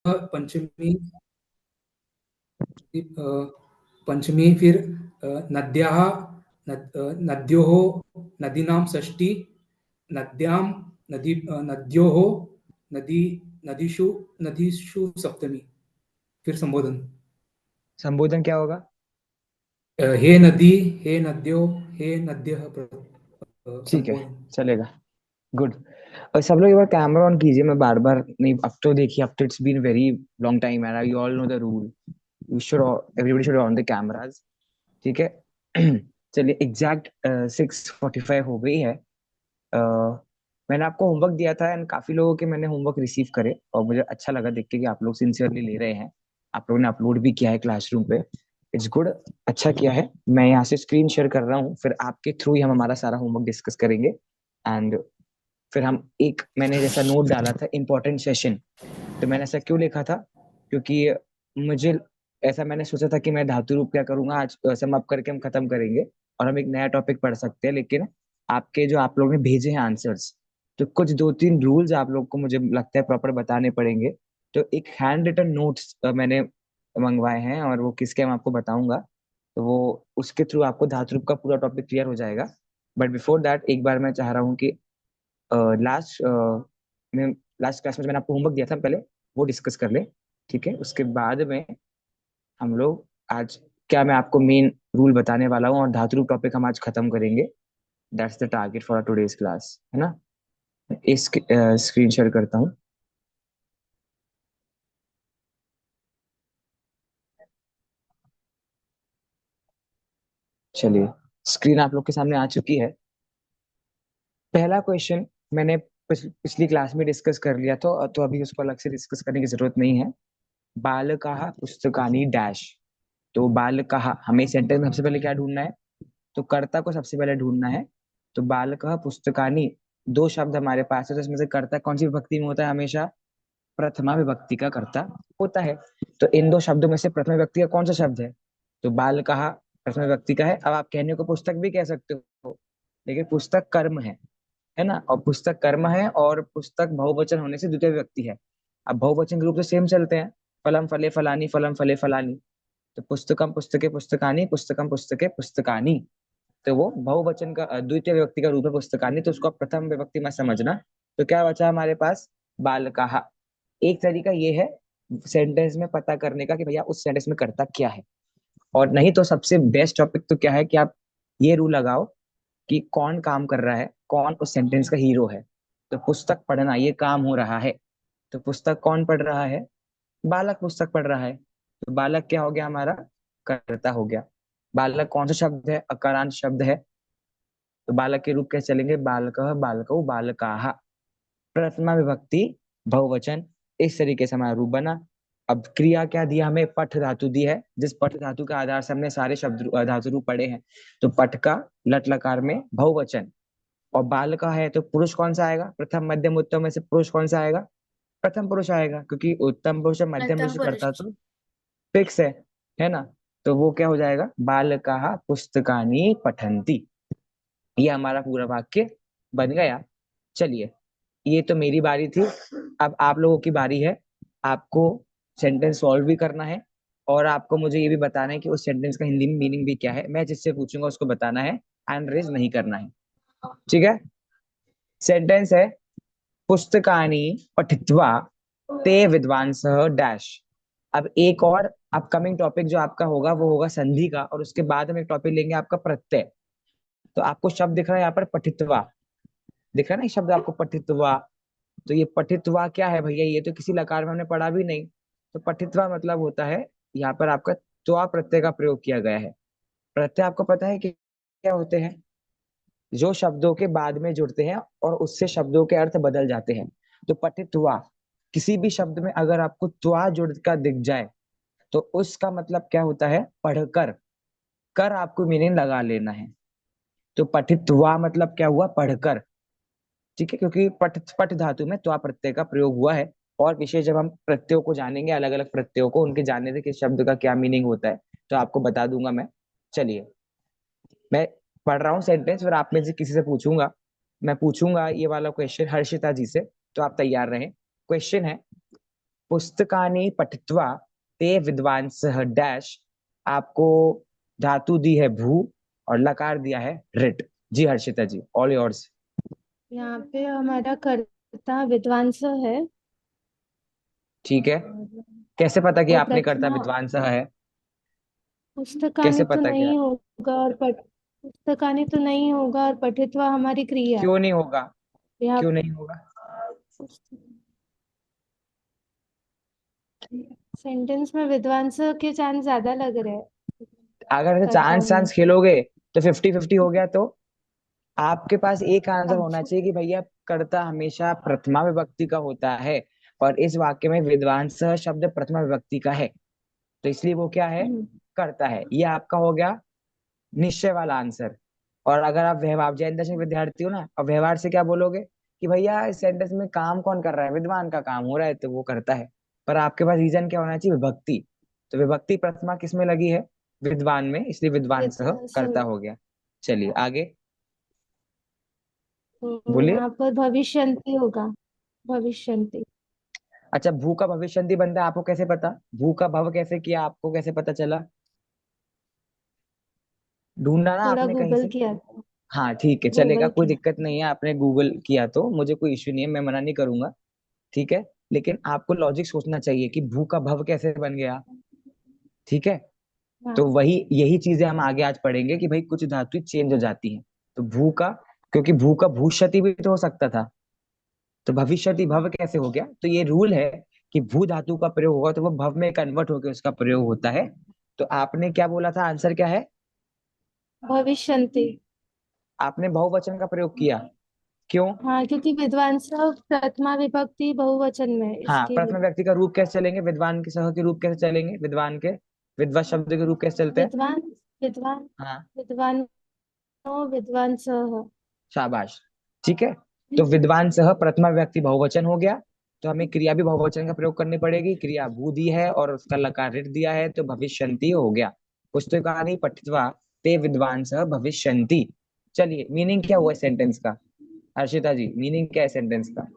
पंचमी, पंचमी फिर नद्याः, नद्योः, नदीनां षष्ठी, नद्यां, नद्योः, नदी, नदीषु, नदीषु सप्तमी, फिर संबोधन। संबोधन क्या होगा? हे नदी, हे नद्यो, हे नद्यः, ठीक है, संबोधन। चलेगा। गुड। और सब लोग एक बार कैमरा ऑन कीजिए, मैं बार बार नहीं, अब तो देखिए, अब तो it's been very long time and you all know the rule. You should, everybody should on the cameras. ठीक है। चलिए, एग्जैक्ट 6:45 हो गई है। मैंने आपको होमवर्क दिया था एंड काफी लोगों के मैंने होमवर्क रिसीव करे और मुझे अच्छा लगा देख के कि आप लोग सिंसियरली ले रहे हैं। आप लोगों ने अपलोड भी किया है क्लासरूम पे। It's good. अच्छा किया है। मैं यहाँ से स्क्रीन शेयर कर रहा हूँ, फिर आपके थ्रू ही हम हमारा सारा होमवर्क डिस्कस करेंगे। एंड फिर हम एक, मैंने जैसा नोट डाला था, इम्पोर्टेंट सेशन। तो मैंने ऐसा क्यों लिखा था? क्योंकि मुझे ऐसा, मैंने सोचा था कि मैं धातु रूप क्या करूंगा आज, सम अप करके हम खत्म करेंगे और हम एक नया टॉपिक पढ़ सकते हैं। लेकिन आपके जो आप लोगों ने भेजे हैं आंसर्स, तो कुछ दो तीन रूल्स आप लोग को मुझे लगता है प्रॉपर बताने पड़ेंगे। तो एक हैंड रिटन नोट्स मैंने मंगवाए हैं और वो किसके, मैं आपको बताऊंगा। तो वो उसके थ्रू आपको धातु रूप का पूरा टॉपिक क्लियर हो जाएगा। बट बिफोर दैट एक बार मैं चाह रहा हूँ कि लास्ट में लास्ट क्लास में जो मैंने आपको होमवर्क दिया था, हम पहले वो डिस्कस कर ले। ठीक है, उसके बाद में हम लोग आज, क्या मैं आपको मेन रूल बताने वाला हूँ और धातु टॉपिक हम आज खत्म करेंगे। That's the target for today's class, है ना? इस स्क्रीन शेयर करता हूँ। चलिए, स्क्रीन आप लोग के सामने आ चुकी है। पहला क्वेश्चन मैंने पिछली क्लास में डिस्कस कर लिया था, तो अभी उसको अलग से डिस्कस करने की जरूरत नहीं है। बालकाः पुस्तकानि डैश। तो बालकाः, हमें सेंटेंस में सबसे पहले क्या ढूंढना है? तो कर्ता को सबसे पहले ढूंढना है। तो बालकः पुस्तकानि, दो शब्द हमारे पास है, तो इसमें से कर्ता कौन सी विभक्ति में होता है? हमेशा प्रथमा विभक्ति का कर्ता होता है। तो इन दो शब्दों में से प्रथम विभक्ति का कौन सा शब्द है? तो बालकः प्रथम विभक्ति का है। अब आप कहने को पुस्तक भी कह सकते हो, लेकिन पुस्तक कर्म है ना? और पुस्तक कर्म है और पुस्तक बहुवचन होने से द्वितीय विभक्ति है। अब बहुवचन के रूप से सेम चलते हैं, फलम फले फलानी, फलम फले फलानी। तो पुस्तकम पुस्तके पुस्तकानी, पुस्तकम पुस्तके पुस्तकानी। तो वो बहुवचन का द्वितीय विभक्ति का रूप है पुस्तकानी, तो उसको आप प्रथम विभक्ति में समझना। तो क्या बचा हमारे पास? बालकाः। एक तरीका ये है सेंटेंस में पता करने का कि भैया उस सेंटेंस में करता क्या है। और नहीं तो सबसे बेस्ट टॉपिक तो क्या है कि आप ये रूल लगाओ कि कौन काम कर रहा है, कौन उस सेंटेंस का हीरो है। तो पुस्तक पढ़ना ये काम हो रहा है, तो पुस्तक कौन पढ़ रहा है? बालक पुस्तक पढ़ रहा है। तो बालक क्या हो गया हमारा? कर्ता हो गया। बालक कौन सा शब्द है? अकारांत शब्द है। तो बालक के रूप कैसे चलेंगे? बालकः, बालकौ, बालकाः। प्रथमा विभक्ति, बहुवचन। इस तरीके से हमारा रूप बना। अब क्रिया क्या दिया हमें? पठ धातु दी है, जिस पठ धातु के आधार से हमने सारे शब्द धातु रूप पढ़े हैं। तो पठ का लट लकार में बहुवचन। और बाल का है तो पुरुष कौन सा आएगा? प्रथम मध्यम उत्तम में से पुरुष कौन सा आएगा? प्रथम पुरुष आएगा, क्योंकि उत्तम पुरुष और मध्यम प्रथम पुरुष पुरुष। करता तो फिक्स है ना? तो वो क्या हो जाएगा? बालकाः पुस्तकानि पठन्ति। ये हमारा पूरा वाक्य बन गया। चलिए, ये तो मेरी बारी थी। अब आप लोगों की बारी है। आपको सेंटेंस सॉल्व भी करना है और आपको मुझे ये भी बताना है कि उस सेंटेंस का हिंदी में मीनिंग भी क्या है। मैं जिससे पूछूंगा उसको बताना है, हैंड रेज नहीं करना है। ठीक है? सेंटेंस है, पुस्तकानि पठित्वा ते विद्वांसः डैश। अब एक और अपकमिंग टॉपिक जो आपका होगा वो होगा संधि का, और उसके बाद हम एक टॉपिक लेंगे आपका प्रत्यय। तो आपको शब्द दिख रहा है यहाँ पर पठित्वा, दिख रहा है ना ये शब्द आपको पठित्वा? तो ये पठित्वा क्या है भैया? ये तो किसी लकार में हमने पढ़ा भी नहीं। तो पठित्वा मतलब होता है, यहाँ पर आपका त्वा प्रत्यय का प्रयोग किया गया है। प्रत्यय आपको पता है कि क्या होते हैं? जो शब्दों के बाद में जुड़ते हैं और उससे शब्दों के अर्थ बदल जाते हैं। तो पठित्वा, किसी भी शब्द में अगर आपको त्वा जुड़ का दिख जाए तो उसका मतलब क्या होता है? पढ़कर। कर आपको मीनिंग लगा लेना है। तो पठित्वा मतलब क्या हुआ? पढ़कर। ठीक है, क्योंकि पठ पठ धातु में त्वा प्रत्यय का प्रयोग हुआ है। और विशेष जब हम प्रत्ययों को जानेंगे, अलग अलग प्रत्ययों को, उनके जानने से किस शब्द का क्या मीनिंग होता है, तो आपको बता दूंगा मैं। चलिए, मैं पढ़ रहा हूँ सेंटेंस, फिर आप में से किसी से पूछूंगा। मैं पूछूंगा ये वाला क्वेश्चन हर्षिता जी से, तो आप तैयार रहें। क्वेश्चन है, पुस्तकानि पठित्वा ते विद्वांसः डैश। आपको धातु दी है भू और लकार दिया है ऋट। जी हर्षिता जी, ऑल योर्स। यहाँ पे हमारा कर्ता विद्वांस है। ठीक है, और कैसे पता कि और आपने कर्ता प्रथमा विद्वांसः है? पुस्तकानि कैसे तो पता किया? नहीं होगा और पुस्तकानि तो नहीं होगा और पठित्वा हमारी क्रिया है। क्यों नहीं होगा? यहाँ क्यों नहीं होगा? सेंटेंस में विद्वांस के चांस ज्यादा लग रहे हैं अगर ऐसे कर्ता चांस होने चांस के। खेलोगे तो 50-50 हो गया। तो आपके पास एक आंसर होना अच्छा। चाहिए कि भैया कर्ता हमेशा प्रथमा विभक्ति का होता है, और इस वाक्य में विद्वांस शब्द प्रथमा विभक्ति का है, तो इसलिए वो क्या है? हम्म, कर्ता है। ये आपका हो गया निश्चय वाला आंसर। और अगर आप व्यवहार जैन दशक विद्यार्थी हो ना, और व्यवहार से क्या बोलोगे कि भैया इस सेंटेंस में काम कौन कर रहा है? विद्वान का काम हो रहा है, तो वो करता है। पर आपके पास रीजन क्या होना चाहिए? विभक्ति। तो विभक्ति प्रथमा किस में लगी है? विद्वान में, इसलिए विद्वान सह विद्वांस कर्ता हो गया। चलिए आगे तो बोलिए। यहाँ पर भविष्यन्ति होगा। भविष्यन्ति। अच्छा, भू का भविष्यंती बनता है, आपको कैसे पता? भू का भव कैसे किया, आपको कैसे पता चला? ढूंढा ना थोड़ा आपने कहीं गूगल से? किया था। हाँ ठीक है, चलेगा, गूगल कोई किया। दिक्कत नहीं है। आपने गूगल किया तो मुझे कोई इश्यू नहीं है, मैं मना नहीं करूंगा। ठीक है, लेकिन आपको लॉजिक सोचना चाहिए कि भू का भव कैसे बन गया। ठीक है, तो हाँ। वही यही चीजें हम आगे आज पढ़ेंगे कि भाई कुछ धातु चेंज हो जाती हैं। तो भू का, क्योंकि भू का भूषति भी तो हो सकता था, तो भविष्यति भव कैसे हो गया? तो ये रूल है कि भू धातु का प्रयोग होगा तो वो भव में कन्वर्ट होकर उसका प्रयोग होता है। तो आपने क्या बोला था, आंसर क्या है? भविष्यन्ति। आपने बहुवचन का प्रयोग किया। क्यों? हाँ, क्योंकि विद्वांस प्रथमा विभक्ति बहुवचन में है, हाँ, इसके प्रथम लिए। व्यक्ति का रूप कैसे चलेंगे? विद्वान के सह के रूप कैसे चलेंगे? विद्वान के, विद्वत शब्द के रूप कैसे चलते हैं? विद्वान विद्वान हाँ, विद्वानो विद्वांस। शाबाश। ठीक है, तो विद्वान सह प्रथमा व्यक्ति बहुवचन हो गया। तो हमें क्रिया भी बहुवचन का प्रयोग करनी पड़ेगी। क्रिया भू दी है और उसका लकार ऋट दिया है, तो भविष्यन्ति हो गया। पुस्तकानि पठित्वा ते विद्वान सह भविष्यन्ति। चलिए, मीनिंग क्या हुआ सेंटेंस का? हर्षिता जी, मीनिंग क्या है सेंटेंस का?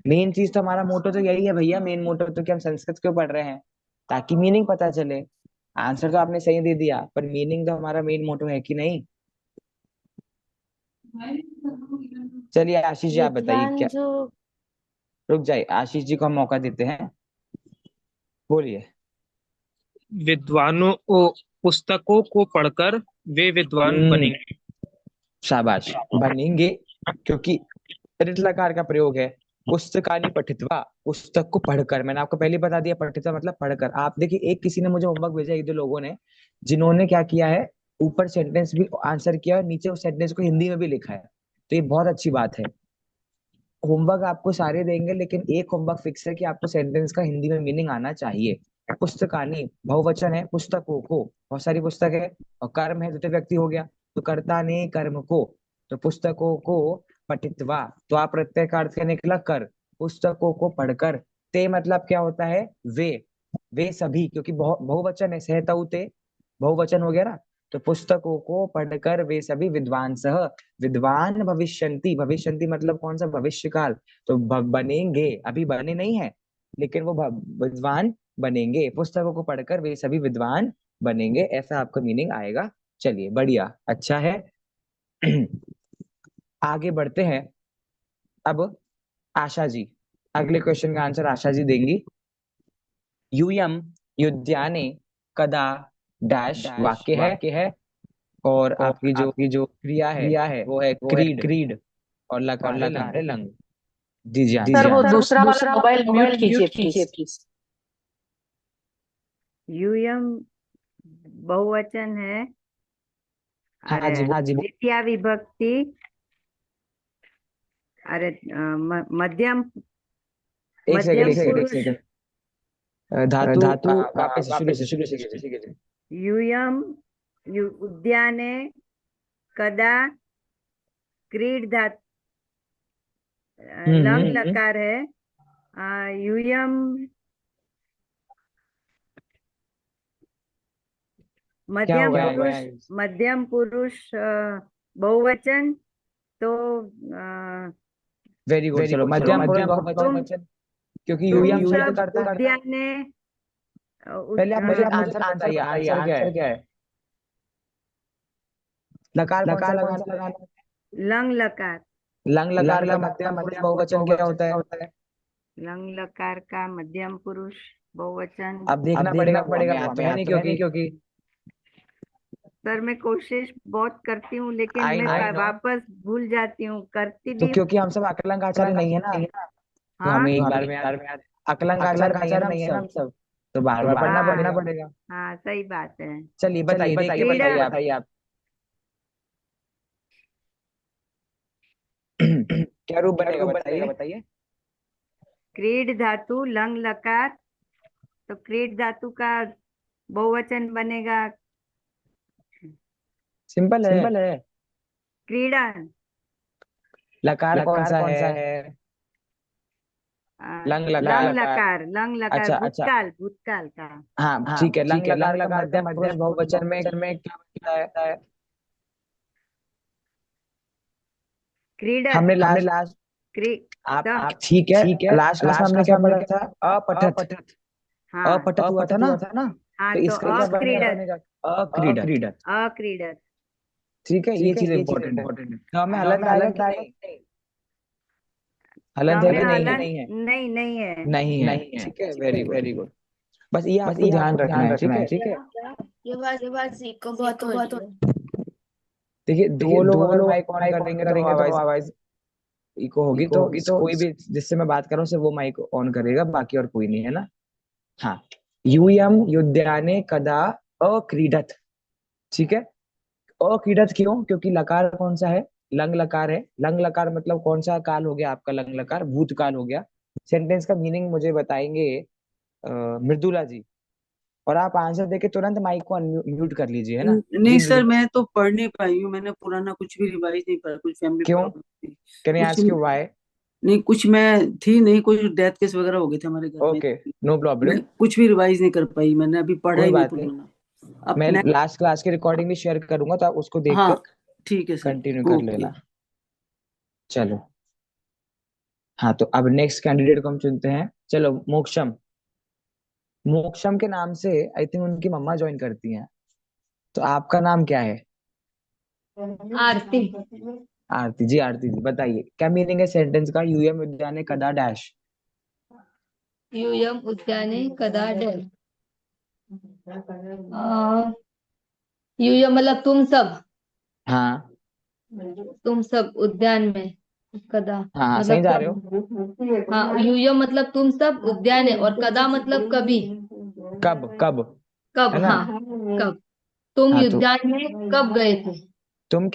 मेन चीज तो हमारा मोटो तो यही है भैया, मेन मोटो तो कि हम संस्कृत क्यों पढ़ रहे हैं, ताकि मीनिंग पता चले। आंसर तो आपने सही दे दिया, पर मीनिंग तो हमारा मेन मोटो है कि नहीं? चलिए आशीष जी, आप बताइए विद्वान क्या। जो रुक जाइए, आशीष जी को हम मौका देते हैं, बोलिए। विद्वानों को पुस्तकों को पढ़कर वे विद्वान हम्म, बनेंगे। शाबाश। बनेंगे, क्योंकि ऋट लकार का प्रयोग है। पुस्तकानि पठित्वा, पुस्तक को पढ़कर, मैंने आपको पहले बता दिया, पठित्वा मतलब पढ़कर। आप देखिए, एक किसी ने मुझे होमवर्क भेजा, एक दो लोगों ने, जिन्होंने क्या किया है, ऊपर सेंटेंस भी आंसर किया और नीचे उस सेंटेंस को हिंदी में भी लिखा है। तो ये बहुत अच्छी बात है। होमवर्क आपको सारे देंगे, लेकिन एक होमवर्क फिक्स है कि आपको सेंटेंस का हिंदी में मीनिंग आना चाहिए। पुस्तकानि बहुवचन है, पुस्तकों को, बहुत सारी पुस्तक है, और कर्म है, द्वितीय व्यक्ति हो गया, तो कर्ता ने कर्म को, तो पुस्तकों को पठित्वा, तो आप प्रत्यय का अर्थ क्या निकला? कर। पुस्तकों को पढ़कर, ते मतलब क्या होता है? वे सभी, क्योंकि बहुवचन है, सहतऊ ते, बहुवचन हो गया ना। तो पुस्तकों को पढ़कर वे सभी विद्वान सह विद्वान भविष्यन्ति। भविष्यन्ति मतलब कौन सा? भविष्य काल। तो बनेंगे, अभी बने नहीं है, लेकिन वो विद्वान बनेंगे। पुस्तकों को पढ़कर वे सभी विद्वान बनेंगे, ऐसा आपका मीनिंग आएगा। चलिए, बढ़िया, अच्छा है। आगे बढ़ते हैं। अब आशा जी, अगले क्वेश्चन का आंसर आशा जी देंगी। यूयम युद्याने कदा डैश वाक्य है, और आपकी जो क्रिया है वो है क्रीड, और लकार है लंग। दीजिए सर आंसर। वो दूसरा वाला मोबाइल म्यूट कीजिए प्लीज। यूयम बहुवचन है। हाँ अरे जी, हाँ जी। द्वितीय विभक्ति। अरे मध्यम एक सेकंड, मध्यम एक सेकंड, एक पुरुष। सेकंड। धातु धातु वापस से शुरू वापस से शुरू शुरू से से कीजिए। यूयम उद्याने कदा क्रीड धात लंग लकार है। यूयम क्या मध्यम होगा पुरुष। मध्यम पुरुष बहुवचन। तो वेरी गुड। चलो मध्यम पुरुष बहुवचन, क्योंकि यूयम तुम शब्द सब करता है। उद्याने पहले आप मुझे आंसर बताइए, आंसर क्या है? लकार कौन सा लगाना है? लंग लकार। लंग लकार का मध्यम पुरुष बहुवचन क्या होता है? लंग लकार का मध्यम पुरुष बहुवचन। अब देखना पड़ेगा, हमें याद तो है नहीं, क्योंकि सर मैं कोशिश बहुत करती हूँ लेकिन I मैं know। वापस भूल जाती हूँ, करती तो भी। क्योंकि हम सब अकलंग आचार्य नहीं है ना, तो हाँ हमें एक बार में याद, अकलंग आचार्य नहीं है ना हम सब, तो बार बार पढ़ना पड़ेगा। हाँ सही बात है। चलिए बताइए, बताइए आप क्या रूप बनेगा, बताइए। क्रीड धातु लंग लकार, तो क्रीड धातु का बहुवचन बनेगा सिंपल है। क्रीडन। लकार कौन सा है? लंग लकार। लंग लकार अच्छा। भूतकाल का। हाँ ठीक है, लंग लकार का मध्यम पुरुष बहुवचन में क्या बनता है? क्रीडन। हमने लास्ट आप ठीक है, लास्ट क्लास में हमने क्या पढ़ा था? अपठित। हाँ अपठित हुआ था ना, हाँ, तो तो इसका क्या अक्रीडन। बनेगा? अक्रीडत। अक्रीडन। ठीक है, ये चीज इंपॉर्टेंट है। तो हमें हलंत आएगा कि नहीं? हलंत है कि नहीं है? नहीं है। नहीं है, ठीक है, वेरी गुड। बस ये आपको ध्यान रखना है, ठीक है। ये बात सीखो बहुत हो रही है। देखिए, दो लोग अगर माइक ऑन करेंगे तो आवाज इको होगी, तो कोई भी जिससे मैं बात कर रहा हूँ सिर्फ वो माइक ऑन करेगा, बाकी और कोई नहीं, है ना? हाँ, यूयम युद्याने कदा अक्रीडत। ठीक है, अक्रीडत क्यों? क्योंकि लकार कौन सा है? लंग लकार है। लंग लकार मतलब कौन सा काल हो गया आपका? लंग लकार भूतकाल हो गया। सेंटेंस का मीनिंग मुझे बताएंगे मृदुला जी, और आप आंसर देके तुरंत माइक को म्यूट कर लीजिए, है ना? नहीं सर, मैं तो पढ़ नहीं पाई हूँ, मैंने पुराना कुछ भी रिवाइज नहीं पढ़ा, कुछ फैमिली क्यों? प्रॉब्लम थी। Can I ask you why? नहीं, कुछ मैं थी नहीं, कुछ डेथ केस वगैरह हो गए थे हमारे घर में, ओके, नो प्रॉब्लम, मैं कुछ भी रिवाइज नहीं कर पाई, मैंने अभी पढ़ा कोई ही नहीं बात नहीं। पुराना। अब मैं next- लास्ट क्लास की रिकॉर्डिंग भी शेयर करूंगा, तो आप उसको हाँ देखकर ठीक है सर, कंटिन्यू कर ओके। लेना। चलो, हाँ, तो अब नेक्स्ट कैंडिडेट को हम चुनते हैं। चलो, मोक्षम। मोक्षम के नाम से आई थिंक उनकी मम्मा ज्वाइन करती हैं, तो आपका नाम क्या है? आरती। आरती जी। आरती जी बताइए, क्या मीनिंग है सेंटेंस का? यूएम उद्याने कदा डैश। यूयम उद्याने कदा डैश। यूयम मतलब तुम सब। हाँ तुम सब उद्यान में कदा हाँ, सही मतलब जा रहे हो। कब। हाँ, यूयम मतलब तुम सब उद्यान है, और कदा मतलब कभी। कब कब, कब, है ना? हाँ कब। तुम हाँ, तो उद्यान में कब गए थे? तुम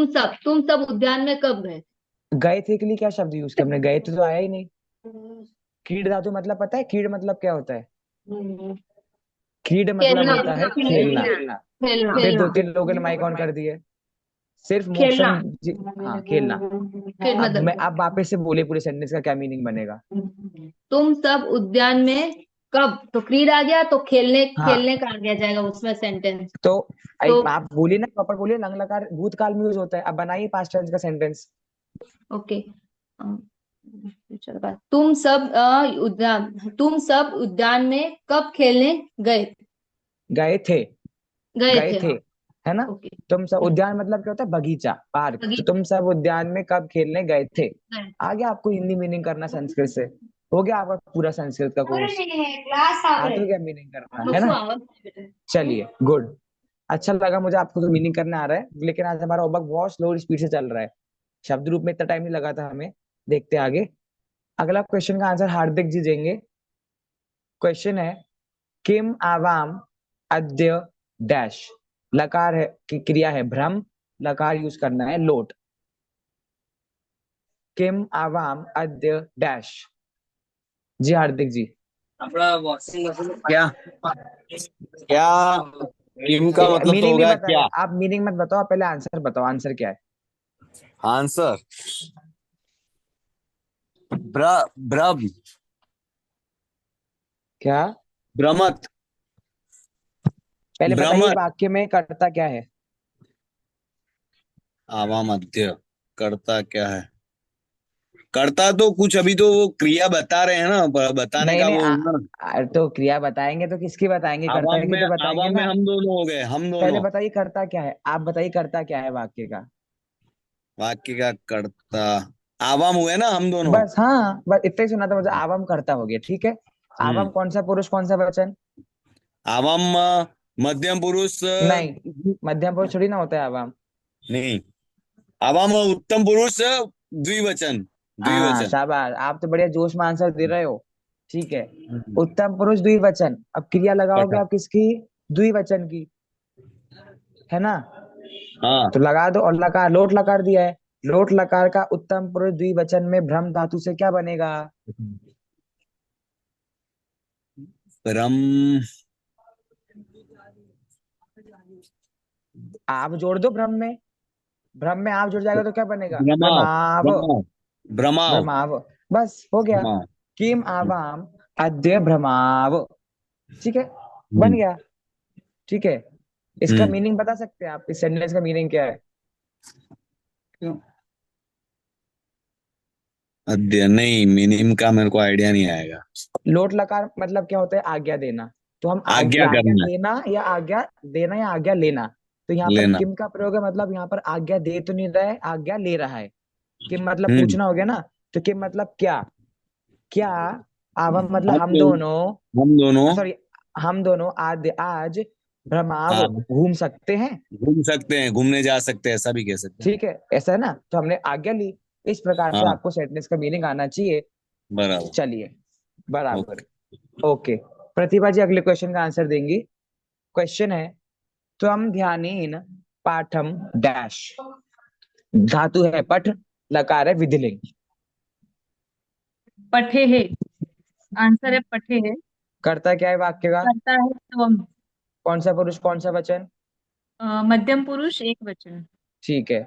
सब तुम सब उद्यान में कब गए गए थे के लिए क्या शब्द यूज किया हमने? गए थे तो आया ही नहीं। कीड़ धातु मतलब पता है? कीड़ मतलब क्या होता है? थे? कीड़ मतलब होता है खेलना। खेलना। फिर दो तीन लोगों ने माइक ऑन कर दिए। सिर्फ खेलना। मोक्षम जी, हाँ, खेलना। खेल अब मैं मतलब अब वापस से बोले पूरे सेंटेंस का क्या मीनिंग बनेगा? तुम सब उद्यान में कब, तो क्रीड आ गया, तो खेलने हाँ, खेलने का आ गया जाएगा उसमें सेंटेंस। तो तो आप बोलिए ना, प्रॉपर बोलिए। लंग लकार भूतकाल में यूज होता है। अब बनाइए पास्ट टेंस का सेंटेंस। ओके, तुम सब उद्यान में कब खेलने गए गए थे, गए थे, हाँ। है ना? ओके। तुम सब उद्यान मतलब क्या होता है? बगीचा, पार्क। तो तुम सब उद्यान में कब खेलने गए थे। आगे आपको हिंदी मीनिंग करना संस्कृत से। हो गया आपका पूरा संस्कृत का कोर्स। आगे क्या मीनिंग करना है ना? चलिए, गुड। अच्छा लगा मुझे, आपको तो मीनिंग करना आ रहा है, लेकिन आज हमारा होमवर्क बहुत स्लो स्पीड से चल रहा है। शब्द रूप में इतना टाइम नहीं लगा था हमें। देखते हैं आगे। अगला क्वेश्चन का आंसर हार्दिक जी देंगे। क्वेश्चन है, किम आवाम अद्य डैश। लकार है की क्रिया है भ्रम, लकार यूज करना है लोट। किम आवाम अद्य डैश। जी हार्दिक जी। क्या क्या किम का मतलब तो मीनिंग नहीं होगा बताए क्या? आप, मीनिंग मत बताओ, पहले आंसर बताओ। आंसर क्या है? आंसर भ्रम, क्या? भ्रमत, पहले बताइए भ्रमर। वाक्य में कर्ता क्या है? आवा मध्य करता क्या है? करता तो कुछ, अभी तो वो क्रिया बता रहे हैं ना, बताने नहीं का नहीं वो ना। तो क्रिया बताएंगे तो किसकी बताएंगे, कर्ता की तो बताएंगे आवाम में ना। हम दोनों हो गए, हम पहले दोनों। बताइए कर्ता क्या है, आप बताइए कर्ता क्या है वाक्य का। वाक्य का कर्ता आवाम हुए ना, हम दोनों। बस हाँ, बस इतना ही सुना था मुझे, आवाम कर्ता हो गया, ठीक है। हम्म। आवाम कौन सा पुरुष कौन सा वचन? आवाम मध्यम पुरुष नहीं, मध्यम पुरुष थोड़ी ना होता है आवाम। नहीं, आवाम उत्तम पुरुष द्विवचन, हाँ द्विवचन। शाबाश, आप तो बढ़िया जोश में आंसर दे रहे हो। ठीक है, हम्म। उत्तम पुरुष द्विवचन, अब क्रिया लगाओगे पठा। आप किसकी? द्विवचन की, है ना। हाँ। तो लगा दो, और लकार लोट लकार दिया है, लोट लकार का उत्तम पुरुष द्विवचन में भ्रम धातु से क्या बनेगा? ब्रह्म। आप जोड़ दो भ्रम में, भ्रम में आप जुड़ जाएगा तो क्या बनेगा? ब्रह्माव। भ्रमाव। ब्रह्माव। ब्रह्माव। भ्रमाव, बस हो गया। ब्रह्माव। किम आवाम अद्य भ्रमाव, ठीक है, बन हम्म। गया। ठीक है, इसका हम्म। मीनिंग बता सकते हैं आप, इस सेंटेंस का मीनिंग क्या है? अद्य नहीं, मिनिम का मेरे को आइडिया नहीं आएगा। लोट लकार मतलब क्या होता है? आज्ञा देना। तो हम आज्ञा आज्ञा करना, देना या आज्ञा देना या आज्ञा लेना। तो यहाँ पर लेना। किम का प्रयोग है, मतलब यहाँ पर आज्ञा दे तो नहीं रहा है, आज्ञा ले रहा है। किम मतलब हम्म। पूछना हो गया ना, तो किम मतलब क्या, क्या। आवाम मतलब हम हम दोनों। दोनों, हम दोनों। सॉरी, हम दोनों आज आज भ्रमाव हाँ, घूम सकते हैं। घूम सकते हैं, घूमने जा सकते हैं, ऐसा भी कह सकते हैं। ठीक है, ऐसा है ना, तो हमने आज्ञा ली। इस प्रकार से हाँ, आपको सेंटेंस का मीनिंग आना चाहिए। बराबर। चलिए, बराबर। ओके। ओके, प्रतिभा जी अगले क्वेश्चन का आंसर देंगी। क्वेश्चन है, त्वम ध्यानेन पाठम डैश, धातु है पठ, लकार है विधिलिंग। पठे है, आंसर है पठे है। कर्ता क्या है वाक्य का? करता है त्वम, कौन सा पुरुष कौन सा वचन? मध्यम पुरुष एक वचन। ठीक है,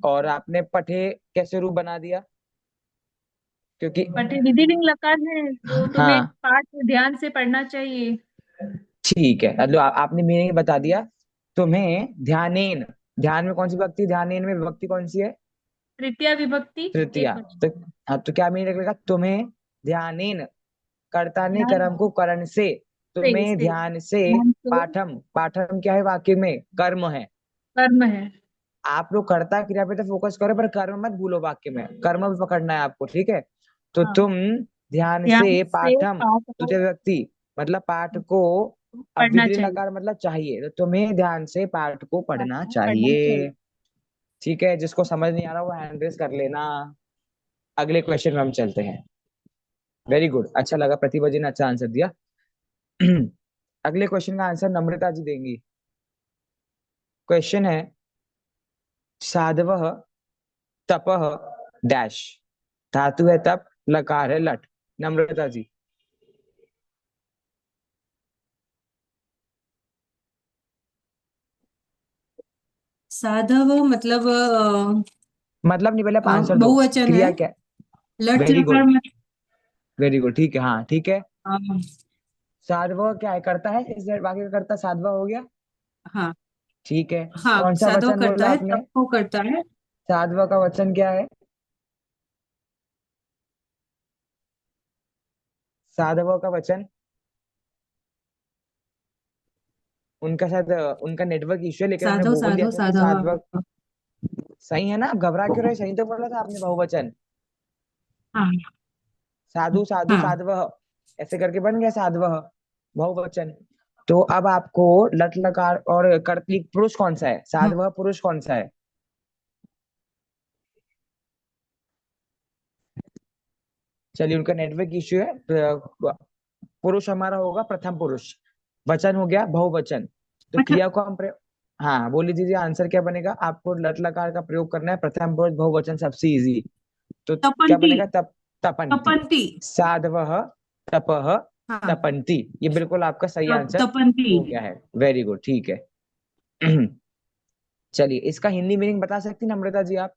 और आपने पठे कैसे रूप बना दिया? क्योंकि पठे विधिलिंग लकार है, तो तुम्हें हाँ पाठ ध्यान से पढ़ना चाहिए। ठीक है, मतलब आपने मीनिंग बता दिया। तुम्हें ध्यानेन, ध्यान में कौन सी विभक्ति, ध्यानेन में विभक्ति कौन सी है? तृतीया विभक्ति तृतीया। एक वचन। तो हाँ, तो क्या मीनिंग निकलेगा? तुम्हें ध्यानेन, कर्ता ने ध्यान कर्म को करण से, तुम्हें से ध्यान से ध्यान से पाठम, पाठम क्या है वाक्य में? कर्म है। कर्म है। आप लोग कर्ता क्रिया पे तो फोकस करो, पर कर्म मत भूलो, वाक्य में कर्म भी पकड़ना है आपको, ठीक है। तो हाँ, तुम ध्यान ध्यान से से पाठम, पाठ को तृतीय व्यक्ति मतलब पाठ को, अब पढ़ना विधि चाहिए। लकार मतलब चाहिए, तो तुम्हें ध्यान से पाठ को पाठ पढ़ना को पढ़ना चाहिए। चाहिए। ठीक है, जिसको समझ नहीं आ रहा वो हैंड रेस कर लेना। अगले क्वेश्चन में हम चलते हैं। वेरी गुड, अच्छा लगा, प्रतिभा जी ने अच्छा आंसर दिया। अगले क्वेश्चन का आंसर नम्रता जी देंगी। क्वेश्चन है, साधवः तपः डैश, धातु है तप, लकार है लट। नम्रता जी। साधव मतलब मतलब नहीं, पहले आप आंसर दो, बहुवचन है। क्रिया क्या? लट वेरी लकार गुड, मतलब वेरी गुड, ठीक है, हाँ ठीक है। हाँ साधव क्या है? करता है, इस वाक्य का करता साधव हो गया। हाँ ठीक है, हाँ, कौन सा साधव वचन करता बोला है, आपने? तप को करता है। साधव का वचन क्या है? साधव का वचन, उनका शायद उनका नेटवर्क इश्यू है, लेकिन हमने साधव बोल दिया साधव था कि साधव। साधव। सही है ना, आप घबरा क्यों रहे? सही तो बोला था आपने बहुवचन। हाँ साधु साधु हाँ, साधवः, ऐसे करके बन गया साधवः, बहुवचन। तो अब आपको लट लकार और कर्तरी पुरुष कौन सा है? हाँ साधवः पुरुष कौन सा है? चलिए, उनका नेटवर्क इश्यू है। पुरुष हमारा होगा प्रथम पुरुष, वचन हो गया बहुवचन। तो अच्छा, क्रिया को हम हाँ बोली दीजिए, आंसर क्या बनेगा? आपको लट लकार का प्रयोग करना है, प्रथम पुरुष बहुवचन सबसे इजी। तो क्या तपंती बनेगा? तपंती। तपंती। साधवः तपः हाँ, तपंती, ये बिल्कुल आपका सही आंसर तपंती। हो गया है, वेरी गुड, ठीक है। चलिए, इसका हिंदी मीनिंग बता सकती हैं नम्रता जी आप,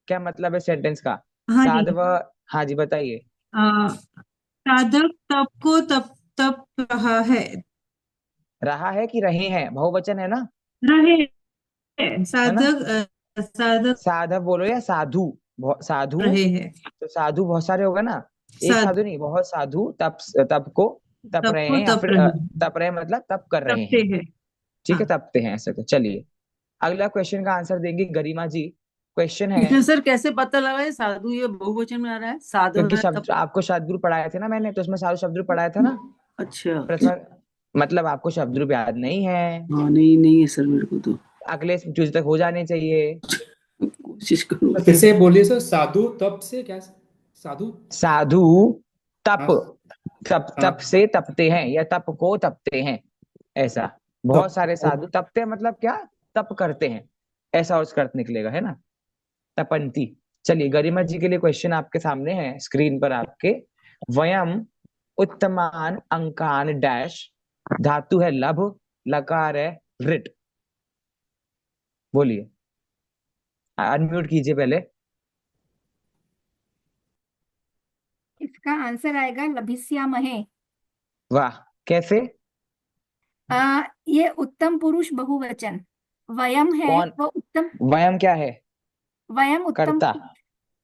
क्या मतलब है सेंटेंस का? हाँ जी, साधव, हाँ जी बताइए। साधक तप को तप तप रहा है। रहा है कि रहे हैं? बहुवचन है ना, रहे है ना। साधक साधक। साधव बोलो या साधु, साधु, रहे हैं। तो साधु बहुत सारे होगा ना, एक साधु साधु नहीं, बहुत साधु तप तप को तप रहे सबको हैं, या तप फिर रहे हैं, तप रहे मतलब तप कर रहे तपते हैं। हैं। ठीक है, हाँ, तपते हैं ऐसे। तो चलिए अगला क्वेश्चन का आंसर देंगे गरिमा जी। क्वेश्चन है, इसमें सर कैसे पता लगा ये साधु ये बहुवचन में आ रहा है, साधु क्योंकि है शब्द तब। आपको शब्द पढ़ाए थे ना मैंने, तो उसमें साधु शब्द पढ़ाया था ना अच्छा। प्रथमा, मतलब आपको शब्द रूप याद नहीं है। हाँ नहीं नहीं है सर मेरे को तो, अगले ट्यूजडे तक हो जाने चाहिए। कोशिश करूंगा। फिर से बोलिए सर, साधु तप से क्या? साधु। साधु तप, हाँ तप तप हाँ, से तपते हैं या तप को तपते हैं, ऐसा। बहुत तप सारे साधु तपते हैं मतलब क्या, तप करते हैं, ऐसा उसका अर्थ निकलेगा, है ना, तपंती। चलिए गरिमा जी के लिए क्वेश्चन आपके सामने है स्क्रीन पर आपके। वयम उत्तमान अंकान डैश, धातु है लभ, लकार है ऋट। बोलिए, अनम्यूट कीजिए पहले। इसका आंसर आएगा लभिष्यामहे। वाह, कैसे? ये उत्तम पुरुष बहुवचन, वयम है कौन? वो उत्तम, वयम क्या है? वयम उत्तम करता,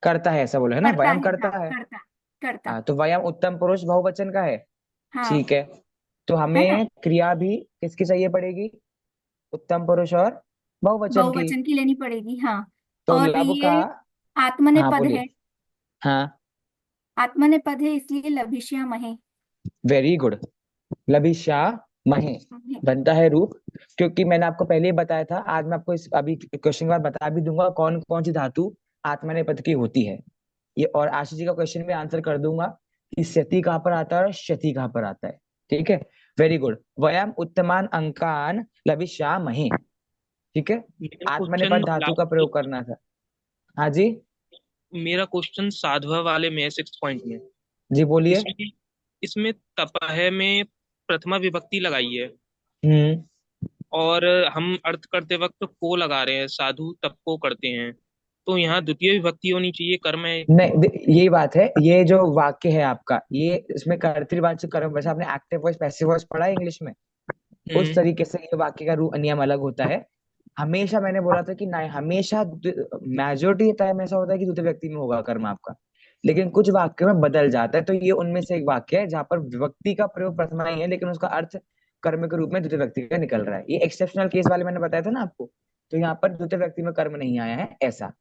करता है ऐसा बोलो, है ना, करता वयम है, करता हाँ है। करता करता, हाँ, तो वयम उत्तम पुरुष बहुवचन का है। हाँ ठीक है, तो है ना, हमें क्रिया भी किसकी चाहिए पड़ेगी, उत्तम पुरुष और बहुवचन की। बहुवचन की लेनी पड़ेगी, हाँ। तो और लब का, ये आत्मनेपद हाँ पद बोलिए। है, हाँ, आत्मनेपद है इसलिए लभिष्यामहे। वेरी गुड, लभिष्या महे बनता है रूप। क्योंकि मैंने आपको पहले ही बताया था, आज मैं आपको इस अभी क्वेश्चन के बाद बता भी दूंगा कौन कौन सी धातु आत्मनेपद की होती है ये, और आशीष जी का क्वेश्चन में आंसर कर दूंगा कि स्यति कहाँ पर आता है और क्षति कहाँ पर आता है। ठीक है, वेरी गुड। वयम उत्तमान अंकान लभिष्या महे। ठीक है, मेरा आत्मनेपद धातु का प्रयोग क्वेश्चन करना था। हाँ जी, मेरा क्वेश्चन साधवा वाले में है 6 पॉइंट में। जी बोलिए। इसमें इसमें तपह में प्रथमा विभक्ति लगाई है हम्म, और हम अर्थ करते वक्त को लगा रहे हैं, साधु तप को करते हैं, तो यहाँ द्वितीय विभक्ति होनी चाहिए, कर्म है। नहीं यही बात है, ये जो वाक्य है आपका, ये इसमें कर्तृवाचक कर्म, वैसे आपने एक्टिव वॉइस पैसिव वॉइस पढ़ा है इंग्लिश में, उस तरीके से ये वाक्य का नियम अलग होता है। हमेशा मैंने बोला था कि नहीं, हमेशा मेजोरिटी टाइम ऐसा होता है कि द्वितीय व्यक्ति में होगा कर्म आपका, लेकिन कुछ वाक्य में बदल जाता है। तो ये उनमें से एक वाक्य है जहां पर विभक्ति का प्रयोग प्रथमा ही है, लेकिन उसका अर्थ कर्म के रूप में द्वितीय व्यक्ति का निकल रहा है। ये एक्सेप्शनल केस वाले मैंने बताया था ना आपको, तो यहाँ पर द्वितीय व्यक्ति में कर्म नहीं आया है ऐसा।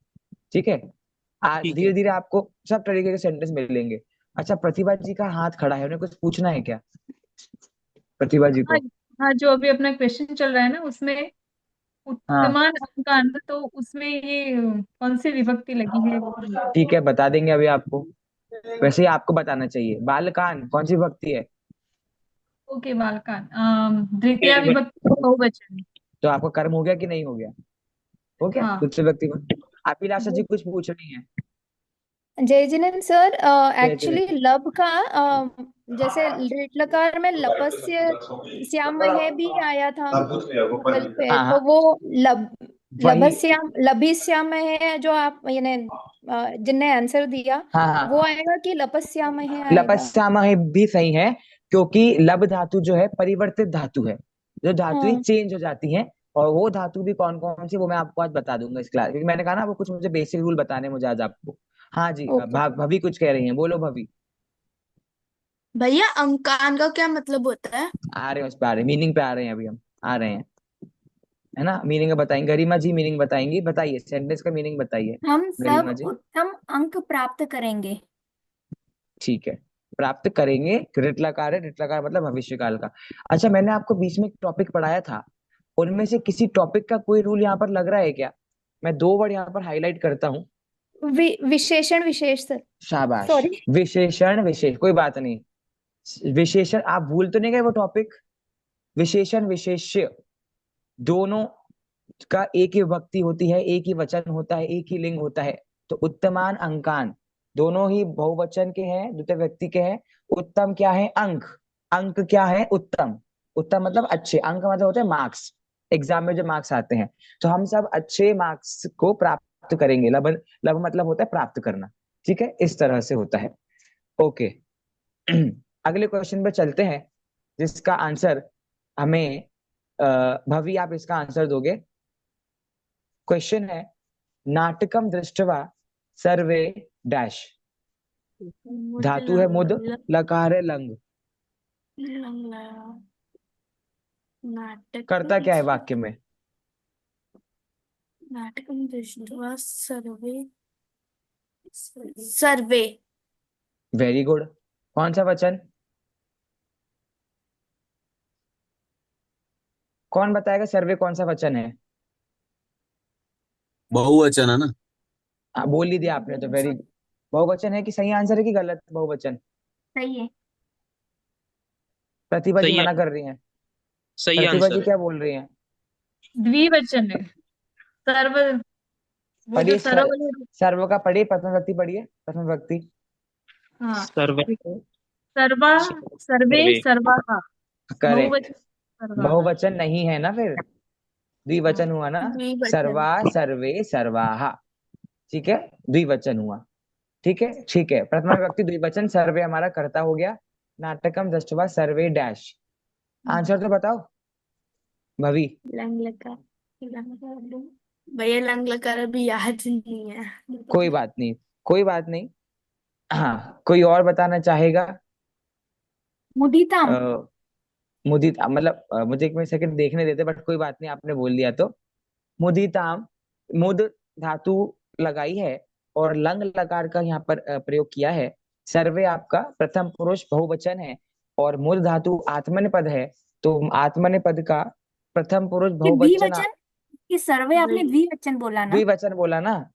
ठीक है, ठीक धीरे है। धीरे आपको सब तरीके के सेंटेंस मिलेंगे। अच्छा, प्रतिभा जी का हाथ खड़ा है, उन्हें कुछ पूछना है क्या, प्रतिभा जी हाँ को? हाँ, जो अभी अपना क्वेश्चन चल रहा है ना उसमें हाँ, उत्तमान अंकान, तो उसमें ये कौन सी विभक्ति लगी है वो। ठीक है, बता देंगे अभी आपको। वैसे ही आपको बताना चाहिए, बालकान कौन सी भक्ति है? ओके, बालकान द्वितीय विभक्ति बहुवचन। तो आपका कर्म हो गया कि नहीं हो गया? हो गया हाँ दूसरे व्यक्ति में। अभिलाषा जी कुछ पूछ रही हैं? जय जिनेन्द्र सर, जय एक्चुअली जय। लब का जैसे लिट लकार में लपस्य श्यामहे भी आया था गूगल पे, हाँ तो हाँ, वो लब वही, लभस्याम लभिश्यामहे जो आप यानी जिनने आंसर दिया हाँ हाँ, वो आएगा कि लपस्यामहे आएगा? लपस्यामहि भी सही है, क्योंकि लब धातु जो है परिवर्तित धातु है, जो धातुएं हाँ चेंज हो जाती हैं। और वो धातु भी कौन कौन सी, वो मैं आपको आज बता दूंगा इस क्लास, क्योंकि मैंने कहा ना वो कुछ मुझे बेसिक रूल बताने हैं मुझे आज आपको। हाँ जी, ओके। भवी कुछ कह रही हैं, बोलो भवी। भैया अंकान का क्या मतलब होता है? आ रहे हैं उस पे, आ रहे हैं मीनिंग पे, आ रहे हैं अभी हम, आ रहे हैं, है ना, मीनिंग बताएंगे, गरिमा जी मीनिंग बताएंगी। बताइए, सेंटेंस का मीनिंग बताइए हम गरिमा सब जी। उत्तम अंक प्राप्त करेंगे। ठीक है, प्राप्त करेंगे, ऋतलकार है, ऋतलकार मतलब भविष्य काल का। अच्छा, मैंने आपको बीच में एक टॉपिक पढ़ाया था, उनमें से किसी टॉपिक का कोई रूल यहाँ पर लग रहा है क्या? मैं 2 वर्ड यहाँ पर हाईलाइट करता हूँ। विशेषण विशेष सर, शाबाश, सॉरी। विशेषण विशेष, कोई बात नहीं, विशेषण आप भूल तो नहीं गए वो टॉपिक? विशेषण विशेष्य दोनों का एक ही विभक्ति होती है, एक ही वचन होता है, एक ही लिंग होता है। तो उत्तमान अंकान दोनों ही बहुवचन के हैं, द्वितीय व्यक्ति के हैं। उत्तम क्या है? अंक। अंक क्या है? उत्तम। उत्तम मतलब अच्छे, अंक मतलब होते हैं मार्क्स, एग्जाम में जो मार्क्स आते हैं। तो हम सब अच्छे मार्क्स को प्राप्त करेंगे, लब लब मतलब होता है प्राप्त करना। ठीक है, इस तरह से होता है। ओके, अगले क्वेश्चन पे चलते हैं, जिसका आंसर हमें भवी आप इसका आंसर दोगे। क्वेश्चन है, नाटकम दृष्टवा सर्वे डैश। धातु है मुद, लकार है लंग। नाटक करता क्या है वाक्य में? नाटकम दृष्ट्वा सर्वे सर्वे। Very good. कौन सा वचन? कौन बताएगा सर्वे कौन सा वचन है? बहुवचन है ना। हाँ, बोल ही दिया आपने तो। वेरी बहुवचन है कि सही आंसर है कि गलत बहुवचन? सही है। प्रतिभा जी सही मना है, कर रही हैं। सही प्रतिभा आंसर जी है। क्या बोल रही हैं? द्विवचन है। सर्व, वो जो पढ़िए सर्व वाले। सर्व का पढ़िए, प्रथम व्यक्ति पढ़िए, प्रथम व्यक्ति। हाँ, सर्वे, सर्वा, सर्वे, सर्वे। सर्वाः। करेक्ट। बहुवचन सर्वाः। बहुवचन नहीं है ना, फिर द्विवचन हुआ ना। द्विवचन। सर्वा, सर्वे, सर्वाहा। ठीक है, द्विवचन हुआ। ठीक है, ठीक है। प्रथम व्यक्ति द्विवचन, सर्वे हमारा कर्ता हो गया। नाटकम दृष्ट्वा सर्वे डैश। आंसर तो बताओ भवी। लंग लकार, भैया लंग लकार अभी याद नहीं है। कोई बात नहीं, कोई बात नहीं। हाँ, कोई और बताना चाहेगा? मुदिताम। मुदित मतलब मुझे एक मिनट सेकंड देखने देते, बट कोई बात नहीं, आपने बोल दिया तो। मुदिताम, मुद धातु लगाई है और लंग लकार का यहाँ पर प्रयोग किया है। सर्वे आपका प्रथम पुरुष बहुवचन है और मुद धातु आत्मनेपद है, तो आत्मनेपद का प्रथम पुरुष ये बहुवचन द्विवचन, ये सर्वे आपने द्विवचन बोला ना? द्विवचन बोला ना। हाँ।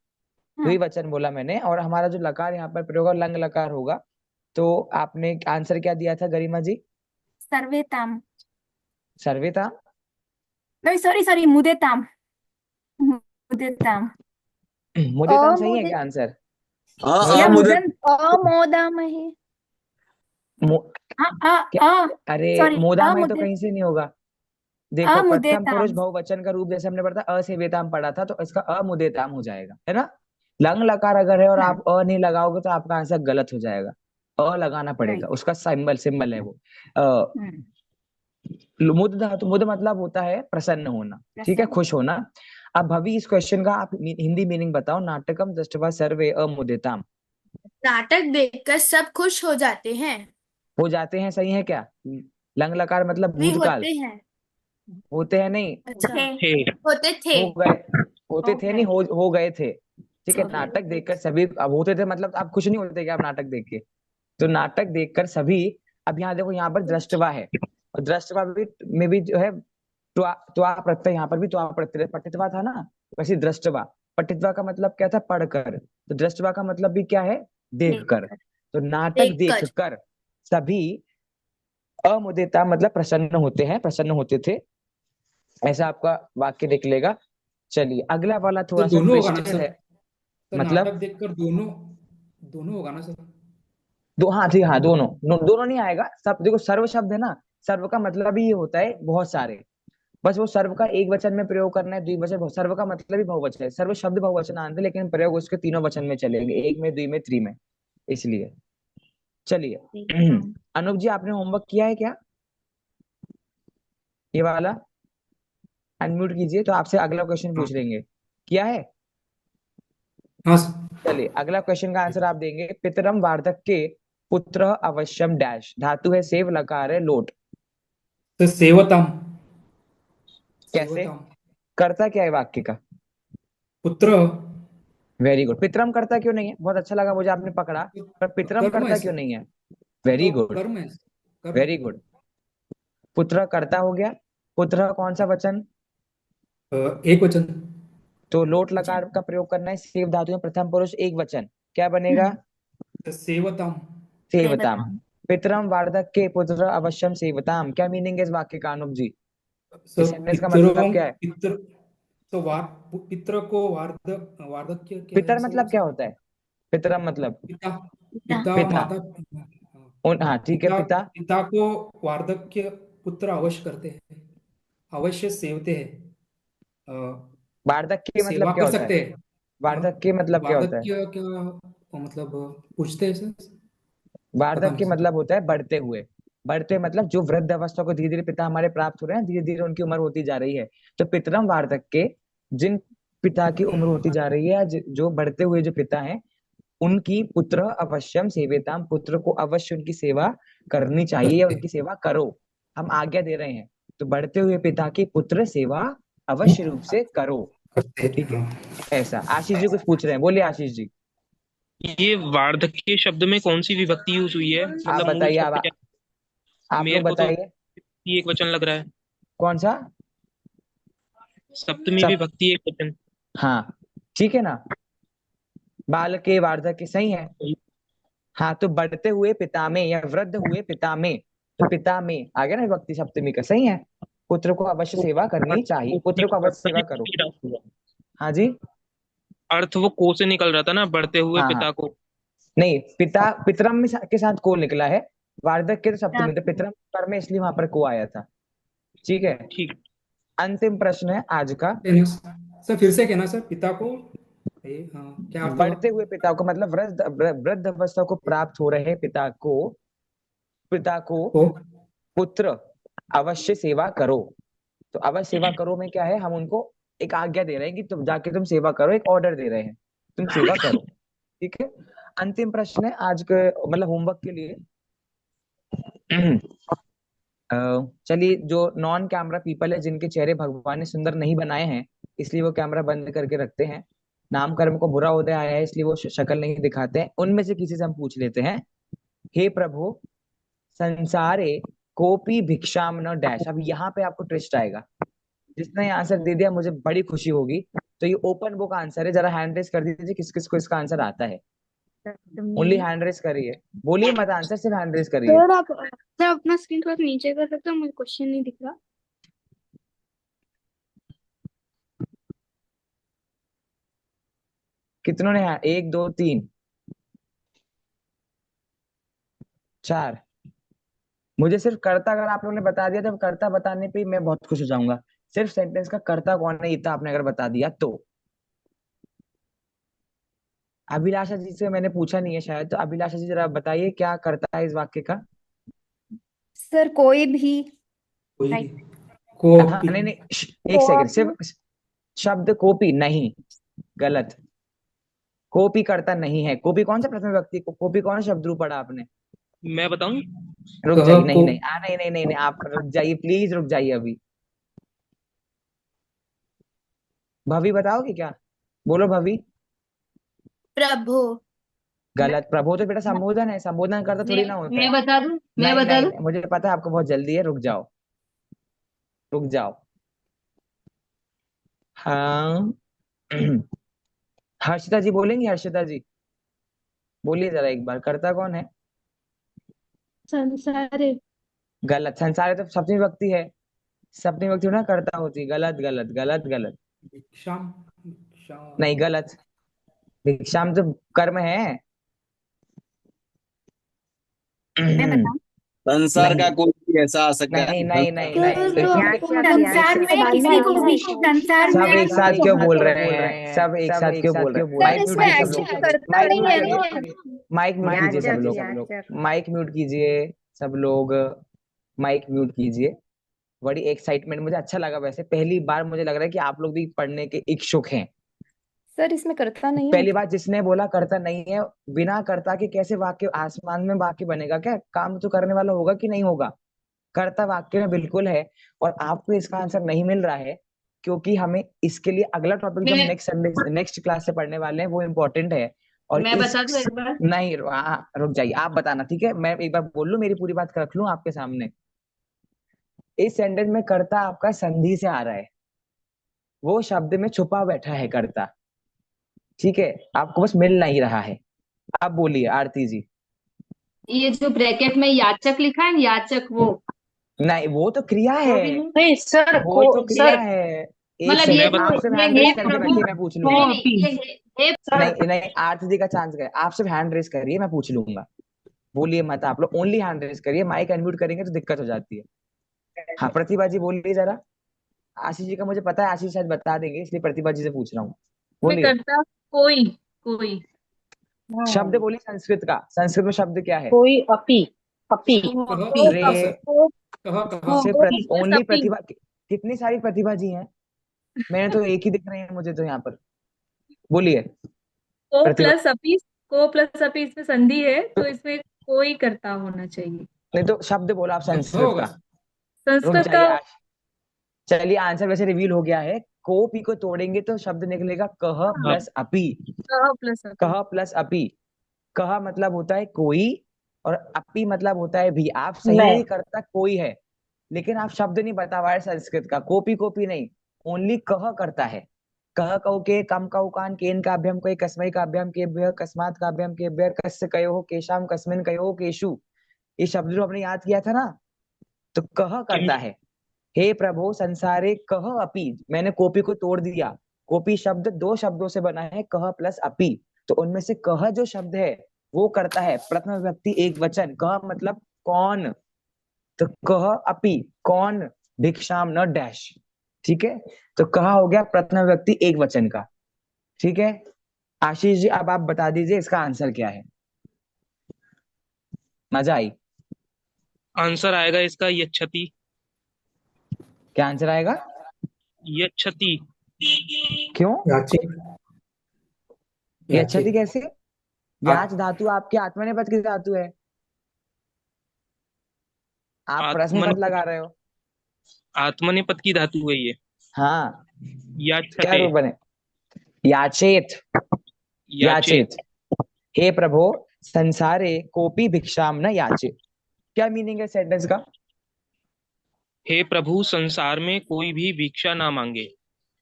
द्विवचन बोला मैंने, और हमारा जो लकार यहाँ पर प्रयोग है लंग लकार होगा। तो आपने आंसर क्या दिया था गरिमा जी? सर्वेताम। सर्वेता। नहीं, सॉरी सॉरी, मुदेताम। मुदेताम। मुदिताम सही है क्या आंसर? या मुझे मुदन अमोदामहे। क्या? अरे सॉरी, मोदामय तो कहीं से नहीं होगा। देखो, प्रथम अमुदेताम। पुरुष बहुवचन का रूप जैसे हमने पढ़ा था असेवेताम पढ़ा था, तो इसका अमुदेताम हो जाएगा, है ना। लंग लकार अगर है और आप नहीं लगाओगे तो आपका आंसर गलत हो जाएगा। लगाना पड़ेगा, उसका सिंबल सिंबल है वो। मुद धातु, मुद मतलब होता है प्रसन्न होना, ठीक है, खुश होना। अब भवी इस क्वेश्चन का आप हिंदी मीनिंग बताओ। नाटकम दृष्ट्वा सर्वे अमुदिताम। नाटक देखकर सब खुश हो जाते हैं। हो जाते हैं सही है क्या? लंग लकार मतलब नहीं, भूतकाल। होते हैं। होते हैं नहीं, अच्छा, थे। होते थे। हो गए। होते थे नहीं, हो गए थे। ठीक है, नाटक देखकर सभी, अब होते थे मतलब आप खुश नहीं होते क्या आप नाटक देख के? तो नाटक देखकर सभी। अब यहाँ देखो, यहाँ पर दृष्टवा है, और दृष्टवा भी में भी जो है त्वा प्रत्यय, यहाँ पर भी त्वा प्रत्यय। पठितवा था ना, वैसे दृष्टवा। पठितवा का मतलब क्या था? पढ़कर। तो दृष्टवा का मतलब भी क्या है? देखकर। तो नाटक देखकर सभी अमुदिता मतलब प्रसन्न होते हैं, प्रसन्न होते थे, ऐसा आपका वाक्य निकलेगा। चलिए अगला वाला थोड़ा सा दोनों होगा ना ट्विस्टेड सर? है। तो मतलब नाटक देखकर दोनों दोनों होगा ना सर? हाँ ठीक, हाँ दोनों। दोनों नहीं आएगा सब। देखो सर्व शब्द है ना, सर्व का मतलब ही ये होता है बहुत सारे। बस वो सर्व का एक वचन में प्रयोग करना है, द्विवचन। सर्व का मतलब ही बहुवचन है, सर्व शब्द बहुवचन आते, लेकिन प्रयोग उसके तीनों वचन में चलेंगे, एक में, द्वि में, त्रि में, इसलिए। चलिए अनूप जी, आपने होमवर्क किया है क्या ये वाला? अनम्यूट कीजिए, तो आपसे अगला क्वेश्चन पूछ लेंगे। किया है? हाँ। चलिए अगला क्वेश्चन का आंसर आप देंगे। पितरम वार्धक्ये पुत्र अवश्यम डैश। धातु है सेव, लकार है लोट। तो सेवताम। कैसे? करता क्या है वाक्य का? पुत्र। Very good. पितरम करता क्यों नहीं है? बहुत अच्छा लगा मुझे, आपने पकड़ा। पर पितरम कर्म है करता सर। क्यों नहीं है? वेरी तो गुड, कर्म है। कर्म। Very good. पुत्र करता हो गया। पुत्र कौन सा वचन? एक वचन। तो लोट लकार का प्रयोग करना है। सेव धातु में प्रथम पुरुष एक वचन, क्या बनेगा? तो सेवताम। सेवताम। पितरम वार्धक्ये पुत्र अवश्यम सेवताम। क्या मीनिंग है इस वाक्य का अनुप जी? इस सेंटेंस का मतलब क्या है? पितर। तो पितर को वार्धक्य क्या है पितर सर? मतलब क्या होता है? पितरम मतलब पिता। पिता पिता। माता। हाँ ठीक है, पिता। पिता को वार्धक्य पुत्र अवश्य करते हैं, अवश्य सेवते हैं, वार्धक्य मतलब सेवा क्या कर होता है? सकते हैं। वार्धक्य मतलब क्या होता है? वार्धक्य क्या मतलब पूछते हैं सर? पता नहीं वार्धक्य सर। मतलब होता है बढ़ते हुए। बढ़ते मतलब जो वृद्ध अवस्था को धीरे धीरे पिता हमारे प्राप्त हो रहे हैं, धीरे धीरे उनकी उम्र होती जा रही है। तो पितरम वार्धक्य, जिन पिता की उम्र होती जा रही है, जो बढ़ते हुए जो पिता हैं, उनकी पुत्र अवश्यम सेवेताम, पुत्र को अवश्य उनकी सेवा करनी चाहिए या उनकी सेवा करो। हम आज्ञा दे रहे हैं, तो बढ़ते हुए पिता की पुत्र सेवा अवश्य रूप से करो। ठीक है, ऐसा। आशीष जी कुछ पूछ रहे हैं, बोलिए आशीष जी। ये वार्धक्य शब्द में कौन सी विभक्ति यूज हुई है? आप मतलब मूल बताइए, शब्द क्या? आप मेरे लोग को तो बताइए एक वचन लग रहा है। कौन सा? सप्तमी सब, विभक्ति एक वचन। हाँ ठीक है ना, बालके वार्धक्य सही है। हाँ, तो बढ़ते हुए पिता में या वृद्ध हुए पिता में, तो पिता में आ गया ना विभक्ति सप्तमी का, सही है। पुत्र को अवश्य सेवा करनी चाहिए, पुत्र को अवश्य सेवा करो। हाँ जी, अर्थ वो को से निकल रहा था ना, बढ़ते हुए हाँ पिता हाँ, को। नहीं पिता पितरम में के साथ को निकला है, वार्धक्य तो सप्तमी, तो पितरम पर में इसलिए वहां पर को आया था। ठीक है, ठीक। अंतिम प्रश्न है आज का। सर फिर से कहना सर, पिता को हाँ, क्या अर्थ हुआ? बढ़ते हुए पिता को मतलब वृद्ध अवस्था को प्राप्त हो रहे पिता को पुत्र अवश्य सेवा करो। तो अवश्य सेवा करो में क्या है, हम उनको एक आज्ञा दे रहे हैं कि तुम जाके तुम सेवा करो, एक ऑर्डर दे रहे हैं, तुम सेवा करो। ठीक है, अंतिम प्रश्न है आज के मतलब होमवर्क के लिए। चलिए, जो नॉन कैमरा पीपल है, जिनके चेहरे भगवान ने सुंदर नहीं बनाए हैं, इसलिए वो कैमरा बंद करके रखते हैं, नाम कर्म को बुरा उदय आया है इसलिए वो शक्ल नहीं दिखाते हैं, उनमें से किसी से हम पूछ लेते हैं। हे प्रभु, संसारे कोपी भिक्षाम न डैश। अब यहाँ पे आपको ट्विस्ट आएगा, जिसने ये आंसर दे दिया मुझे बड़ी खुशी होगी। तो ये ओपन बुक आंसर है, जरा हैंड रेस कर दीजिए किस किस को इसका आंसर आता है। ओनली हैंड रेस करिए, बोलिए मत आंसर, सिर्फ हैंड रेस करिए। सर आप अपना स्क्रीन थोड़ा नीचे कर सकते हो, मुझे क्वेश्चन नहीं दिख रहा। कितनों ने? 1 2 3 4। मुझे सिर्फ कर्ता अगर आप लोगों ने बता दिया तो कर्ता बताने पे ही मैं बहुत खुश हो जाऊंगा। सिर्फ सेंटेंस का कर्ता कौन है इतना आपने अगर बता दिया तो। अभिलाषा जी से मैंने पूछा नहीं है शायद, तो अभिलाषा जी जरा बताइए क्या कर्ता है इस वाक्य का। सर कोई भी। हाँ नहीं नहीं, एक सेकंड, सिर्फ शब्द कोपी नहीं, गलत। कोपी कर्ता नहीं है। कोपी कौन सा प्रथम व्यक्ति को, कोपी कौन सा शब्द रूप पढ़ा आपने? मैं बताऊं? रुक जाइए, नहीं नहीं नहीं नहीं नहीं, आप रुक जाइए प्लीज, रुक जाइए अभी। भवी बताओगे क्या? बोलो भवी। प्रभु। गलत। प्रभु तो बेटा संबोधन है, संबोधन करता थोड़ी ना होता है। मैं बता दूं, मैं नहीं बता नहीं, दूं। मुझे पता है आपको बहुत जल्दी है, रुक जाओ रुक जाओ। हाँ हर्षिता जी बोलेंगी, हर्षिता जी बोलिए जरा एक बार, कर्ता कौन है? संसारे। गलत। संसार तो सप्तमी विभक्ति है, सप्तमी विभक्ति ना कर्ता होती। गलत गलत गलत गलत। भिक्षाम, नहीं गलत, भिक्षाम तो कर्म है। संसार का कोई भी ऐसा आ सकता है। नहीं नहीं नहीं संसार में किसी को भी, संसार सब में एक साथ क्यों बोल रहे हैं, सब एक साथ क्यों बोल रहे हैं? सर इसमें एक्शन करता नहीं है ना। माइक म्यूट कीजिए सब लोग, माइक म्यूट कीजिए सब लोग, माइक म्यूट कीजिए। बड़ी एक्साइटमेंट, मुझे अच्छा लगा, वैसे पहली बार मुझे लग रहा है कि आप लोग भी पढ़ने के इच्छुक हैं। सर इसमें करता नहीं है। पहली बात, जिसने बोला करता नहीं है, बिना कर्ता के कैसे वाक्य, आसमान में वाक्य बनेगा क्या? काम तो करने वाला होगा कि नहीं होगा? कर्ता वाक्य में बिल्कुल है, और आपको इसका आंसर नहीं मिल रहा है क्योंकि हमें इसके लिए अगला टॉपिक जो हम नेक्स्ट क्लास से पढ़ने वाले हैं वो इम्पोर्टेंट है। और मैं बता दूं एक बार? नहीं रुक जाइए, आप बताना, ठीक है? मैं एक बार बोल लूं, मेरी पूरी बात रख लूं आपके सामने। इस सेंटेंस में कर्ता आपका संधि से आ रहा है, वो शब्द में छुपा बैठा है कर्ता, ठीक है? आपको बस मिल नहीं रहा है। आप बोलिए आरती जी। ये जो ब्रैकेट में याचक लिखा है, याचक, वो नहीं, वो तो क्रिया है। नहीं सर, वो तो क्रिया सर है। मतलब ये आपसे हैंड रेस करके रखिए, मैं पूछ लूंगा। नहीं नहीं, आरती जी का चांस गया, आप सिर्फ हैंड रेस करिए, मैं पूछ लूंगा। बोलिए मत, आप लोग ओनली हैंड रेस करिए, माइक अनम्यूट करेंगे तो दिक्कत हो जाती है। हाँ प्रतिभा जी बोलिए जरा। आशीष जी का मुझे पता है, आशीष शायद बता देंगे, इसलिए प्रतिभा जी से पूछ रहा हूँ। बोलिए। करता कोई, कोई शब्द बोलिए संस्कृत का, संस्कृत में शब्द क्या है? कोई, अपी, अपी। ओनली प्रतिभा, कितनी सारी प्रतिभा जी हैं, मैंने तो एक ही दिख रही है मुझे तो यहाँ पर। बोलिए। को प्लस अपी, को प्लस अपी इसमें संधि है, तो इसमें कोई कर्ता होना चाहिए। नहीं तो शब्द बोला आप संस्कृत होगा। का। रुक संस्कृत का जाइए चलिए आंसर वैसे रिवील हो गया है। को पी को तोड़ेंगे तो शब्द निकलेगा कह हाँ प्लस अपी। कह प्लस अपी। कह प्लस अपी। कह मतलब होता है कोई, और अपी मतलब होता है भी। आप सही मैं है करता कोई है, लेकिन आप शब्द नहीं बता पाए संस्कृत का। कोपी नहीं, ओनली कह करता है। कह कौ के कम कौ कान केन काभ्यम कोई कस्मै काभ्यम केभ्य कस्मात् काभ्यम केभ्यर कस्य कयोः केशाम कस्मिन् कयोः केशु। ये शब्द जो आपने याद किया था ना, तो कह कि करता है हे प्रभु संसारे कह अपि। मैंने कोपी को तोड़ दिया। कोपी शब्द दो शब्दों से बना है, कह प्लस अपि। तो उनमें से कह जो शब्द है वो करता है प्रथम विभक्ति एक वचन। कह मतलब कौन, तो कह अपि कौन भिक्षाम न डैश। ठीक है, तो कहा हो गया प्रथम विभक्ति एक वचन का। ठीक है आशीष जी, अब आप बता दीजिए इसका आंसर क्या है। मजा आई। आंसर आएगा इसका यच्छति। क्या आंसर आएगा? यच्छति। क्यों? याचित। यच्छति कैसे? याच आ- धातु आपके आत्मनेपद की धातु है, आप प्रश्न पद आत्मनेपद। लगा रहे हो। आत्मनेपद की धातु है ये। हाँ, क्या याच्छते। रूप बने? याचेत। याचेत। याचेत। हे प्रभो संसारे कोपी भिक्षाम न याचेत। क्या मीनिंग है सेंटेंस का? हे प्रभु संसार में कोई भी भिक्षा ना मांगे।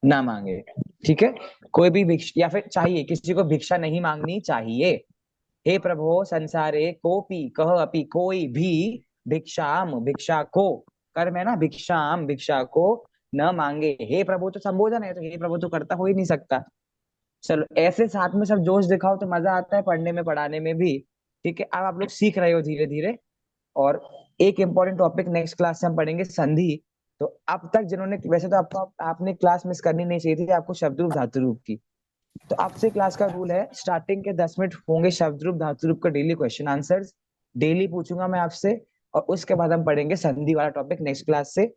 ना मांगे। ठीक है, कोई भी भिक्षा, या फिर चाहिए, किसी को भिक्षा नहीं मांगनी चाहिए। हे प्रभो संसारे कोपी कह अपि कोई भी भिक्षाम भिक्षा को, कर्म है ना, भिक्षाम भिक्षा को न मांगे। हे प्रभु तो संबोधन है, तो हे प्रभु तो करता हो ही नहीं सकता। चलो ऐसे साथ में सब जोश दिखाओ तो मजा आता है पढ़ने में पढ़ाने में भी। ठीक है, अब आप लोग सीख रहे हो धीरे धीरे। और एक इंपॉर्टेंट टॉपिक नेक्स्ट क्लास से हम पढ़ेंगे संधि। तो अब तक जिन्होंने, वैसे तो आपको आपने क्लास मिस करनी नहीं चाहिए थी आपको शब्द रूप धातु रूप की। तो अब से क्लास का रूल है स्टार्टिंग के 10 मिनट होंगे शब्द रूप धातु रूप का डेली क्वेश्चन आंसर्स। डेली पूछूंगा मैं आपसे, और उसके बाद हम पढ़ेंगे संधि वाला टॉपिक नेक्स्ट क्लास से।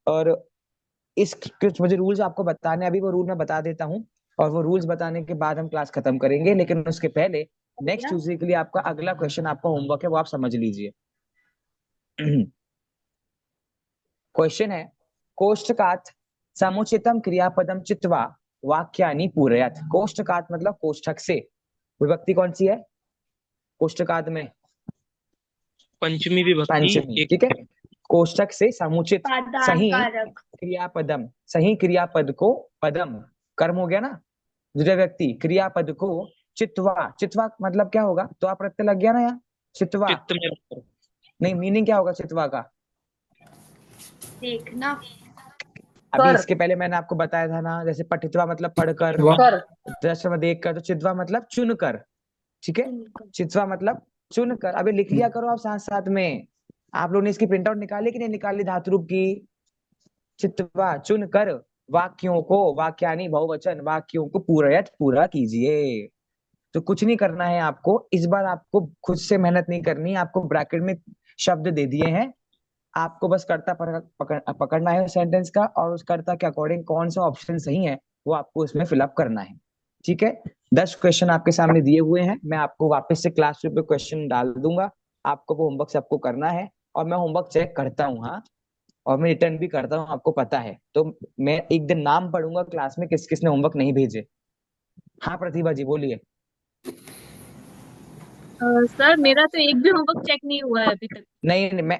और इस कुछ मुझे रूल्स आपको बताने, अभी वो रूल मैं बता देता हूँ, और वो रूल्स बताने के बाद हम क्लास खत्म करेंगे। लेकिन उसके पहले नेक्स्ट ट्यूसडे के लिए आपका अगला क्वेश्चन, आपका होमवर्क है, वो आप समझ लीजिए। क्वेश्चन है कोष्ठकात् समुचितम क्रियापदम चित्वा वाक्यानि पूरयत। कोष्ठकात् मतलब कोष्ठक से। विभक्ति कौन सी है कोष्ठकात् में? पंचमी विभक्ति। पंचमी। ठीक है, कोष्ठक से समुचित सही कारक। क्रियापदम, सही क्रियापद को, पदम कर्म हो गया ना, द्वितीय व्यक्ति, क्रियापद को चित्वा। चित्वा मतलब क्या होगा? तो आप प्रत्यय लग गया ना यहाँ, चित्वा। चित्त में रखकर। नहीं, मीनिंग क्या होगा चित्वा का? देखना। अभी इसके पहले मैंने आपको बताया था ना, जैसे पठित्वा मतलब पढ़कर, दृश्य में देखकर, तो चित्वा मतलब चुनकर। ठीक है, चित्वा मतलब चुनकर। अभी लिख लिया करो आप साथ साथ में। आप लोगों ने इसकी प्रिंट आउट निकाली कि नहीं निकाली धातु रूप की? चित्वा चुनकर वाक्यों को, वाक्यानि बहुवचन, वाक्यों को पूरयत पूरा कीजिए। तो कुछ नहीं करना है आपको इस बार, आपको खुद से मेहनत नहीं करनी है। आपको ब्रैकेट में शब्द दे दिए हैं, आपको बस कर्ता पकड़ना है सेंटेंस का, और उस कर्ता के अकॉर्डिंग कौन सा ऑप्शन सही है वो आपको उसमें फिलअप करना है। ठीक है, 10 क्वेश्चन आपके सामने दिए हुए हैं। मैं आपको वापस से क्लास पे क्वेश्चन डाल दूंगा, आपको वो होमवर्क सबको करना है। और मैं होमवर्क चेक करता हूँ, हाँ, और मैं रिटर्न भी करता हूँ, आपको पता है। तो मैं एक दिन नाम पढ़ूंगा क्लास में किस किसने होमवर्क नहीं भेजे। हाँ प्रतिभा जी बोलिए। सर मेरा तो एक भी होमवर्क चेक नहीं हुआ है अभी तक। नहीं नहीं, मैं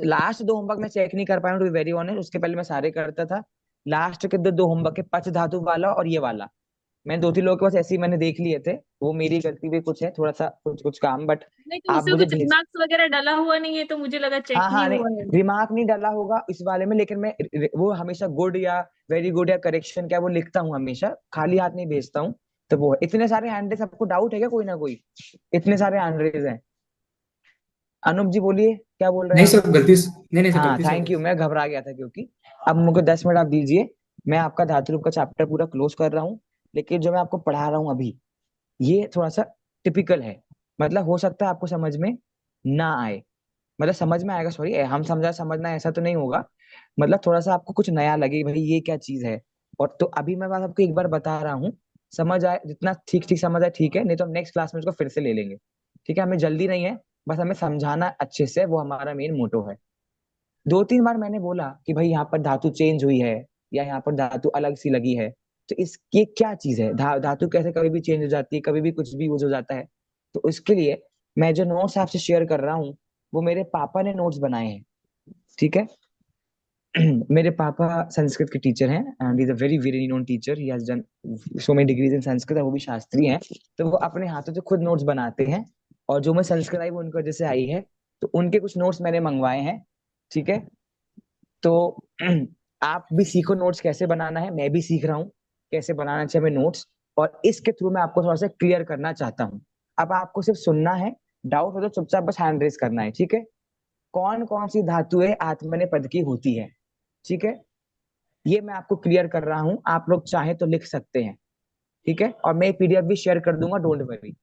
लास्ट 2 होमवर्क मैं चेक नहीं कर पाया हूँ, टू बी वेरी ऑनेस्ट। उसके पहले मैं सारे करता था। लास्ट के 2 होमवर्क है, पच धातु वाला और ये वाला, मैंने 2-3 लोगों के पास ऐसे ही मैंने देख लिए थे। वो मेरी गलती भी कुछ है, थोड़ा सा कुछ कुछ काम, बट नहीं तो आप उसमें मुझे कुछ भेज। रिमार्क्स वगैरह डाला हुआ नहीं है, तो मुझे लगा चेक हाँ नहीं हाँ, नहीं हुआ है। रिमार्क नहीं डाला होगा इस वाले में, लेकिन मैं वो हमेशा गुड या वेरी गुड या करेक्शन क्या वो लिखता हूँ हमेशा, खाली हाथ नहीं भेजता हूँ। तो वो इतने सारे हैंड रेज, आपको डाउट है क्या कोई ना कोई? इतने सारे हैंड रेज हैं। अनूप जी बोलिए, क्या बोल रहे नहीं हैं आप? सर गलती से, नहीं सर हाँ गलती से हो थैंक गया। यू, मैं घबरा गया था क्योंकि। अब मुझे 10 मिनट आप दीजिए, मैं आपका धातु रूप का चैप्टर पूरा क्लोज कर रहा हूँ। लेकिन जो मैं आपको पढ़ा रहा हूँ अभी, ये थोड़ा सा टिपिकल है। मतलब हो सकता है आपको समझ में ना आए, मतलब समझ में आएगा, सॉरी, हम समझा समझना ऐसा तो नहीं होगा। मतलब थोड़ा सा आपको कुछ नया लगे, भाई ये क्या चीज है। और तो अभी मैं बस आपको एक बार बता रहा हूँ, समझ आए, जितना ठीक ठीक समझ आए ठीक है, नहीं तो हम नेक्स्ट क्लास में उसको फिर से ले लेंगे। ठीक है, हमें जल्दी नहीं है, बस हमें समझाना अच्छे से, वो हमारा मेन मोटो है। 2-3 बार मैंने बोला कि भाई यहाँ पर धातु चेंज हुई है या यहाँ पर धातु अलग सी लगी है, तो ये क्या चीज है, धातु कैसे कभी भी चेंज हो जाती है, कभी भी कुछ भी यूज हो जाता है। तो उसके लिए मैं जो नोट्स आपसे शेयर कर रहा हूँ, वो मेरे पापा ने नोट्स बनाए हैं। ठीक है। मेरे पापा संस्कृत के टीचर हैं and is a very very known teacher, he has done so many degrees इन संस्कृत, वो भी शास्त्री हैं। तो वो अपने हाथों से खुद नोट्स बनाते हैं, और जो मैं संस्कृत आई वो उनकी वजह से आई है। तो उनके कुछ नोट्स मैंने मंगवाए हैं। ठीक है। तो आप भी सीखो नोट्स कैसे बनाना है, मैं भी सीख रहा हूँ कैसे बनाना चाहिए नोट्स, और इसके थ्रू मैं आपको थोड़ा सा क्लियर करना चाहता हूँ। अब आपको सिर्फ सुनना है, डाउट हो तो चुपचाप बस हैंड रेस करना है। ठीक है। कौन कौन सी धातुएं आत्मनेपद की होती है, ठीक है, ये मैं आपको क्लियर कर रहा हूं, आप लोग चाहे तो लिख सकते हैं। ठीक है, और मैं पीडीएफ भी शेयर कर दूंगा, डोंट वरी।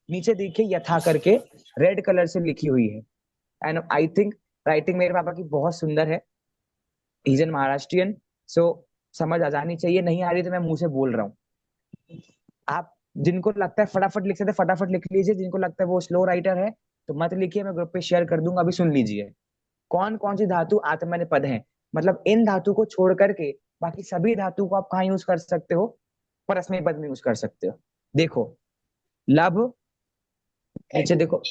नीचे देखिए यथा करके रेड कलर से लिखी हुई है, एंड आई थिंक राइटिंग मेरे पापा की बहुत सुंदर है, इज एन महाराष्ट्रियन, सो समझ आ जानी चाहिए, नहीं आ रही तो मैं मुंह से बोल रहा हूँ। आप जिनको लगता है फटाफट लिख सकते हैं फटाफट लिख लीजिए, जिनको लगता है वो स्लो राइटर है तो मत लिखिए, मैं ग्रुप पे शेयर कर दूंगा, अभी सुन लीजिए। कौन कौन सी धातु आत्मनेपद पद है, मतलब इन धातु को छोड़ करके बाकी सभी धातु को आप कहाँ यूज कर सकते हो, परस्मय पद में यूज कर सकते हो। देखो लब, नीचे देखो,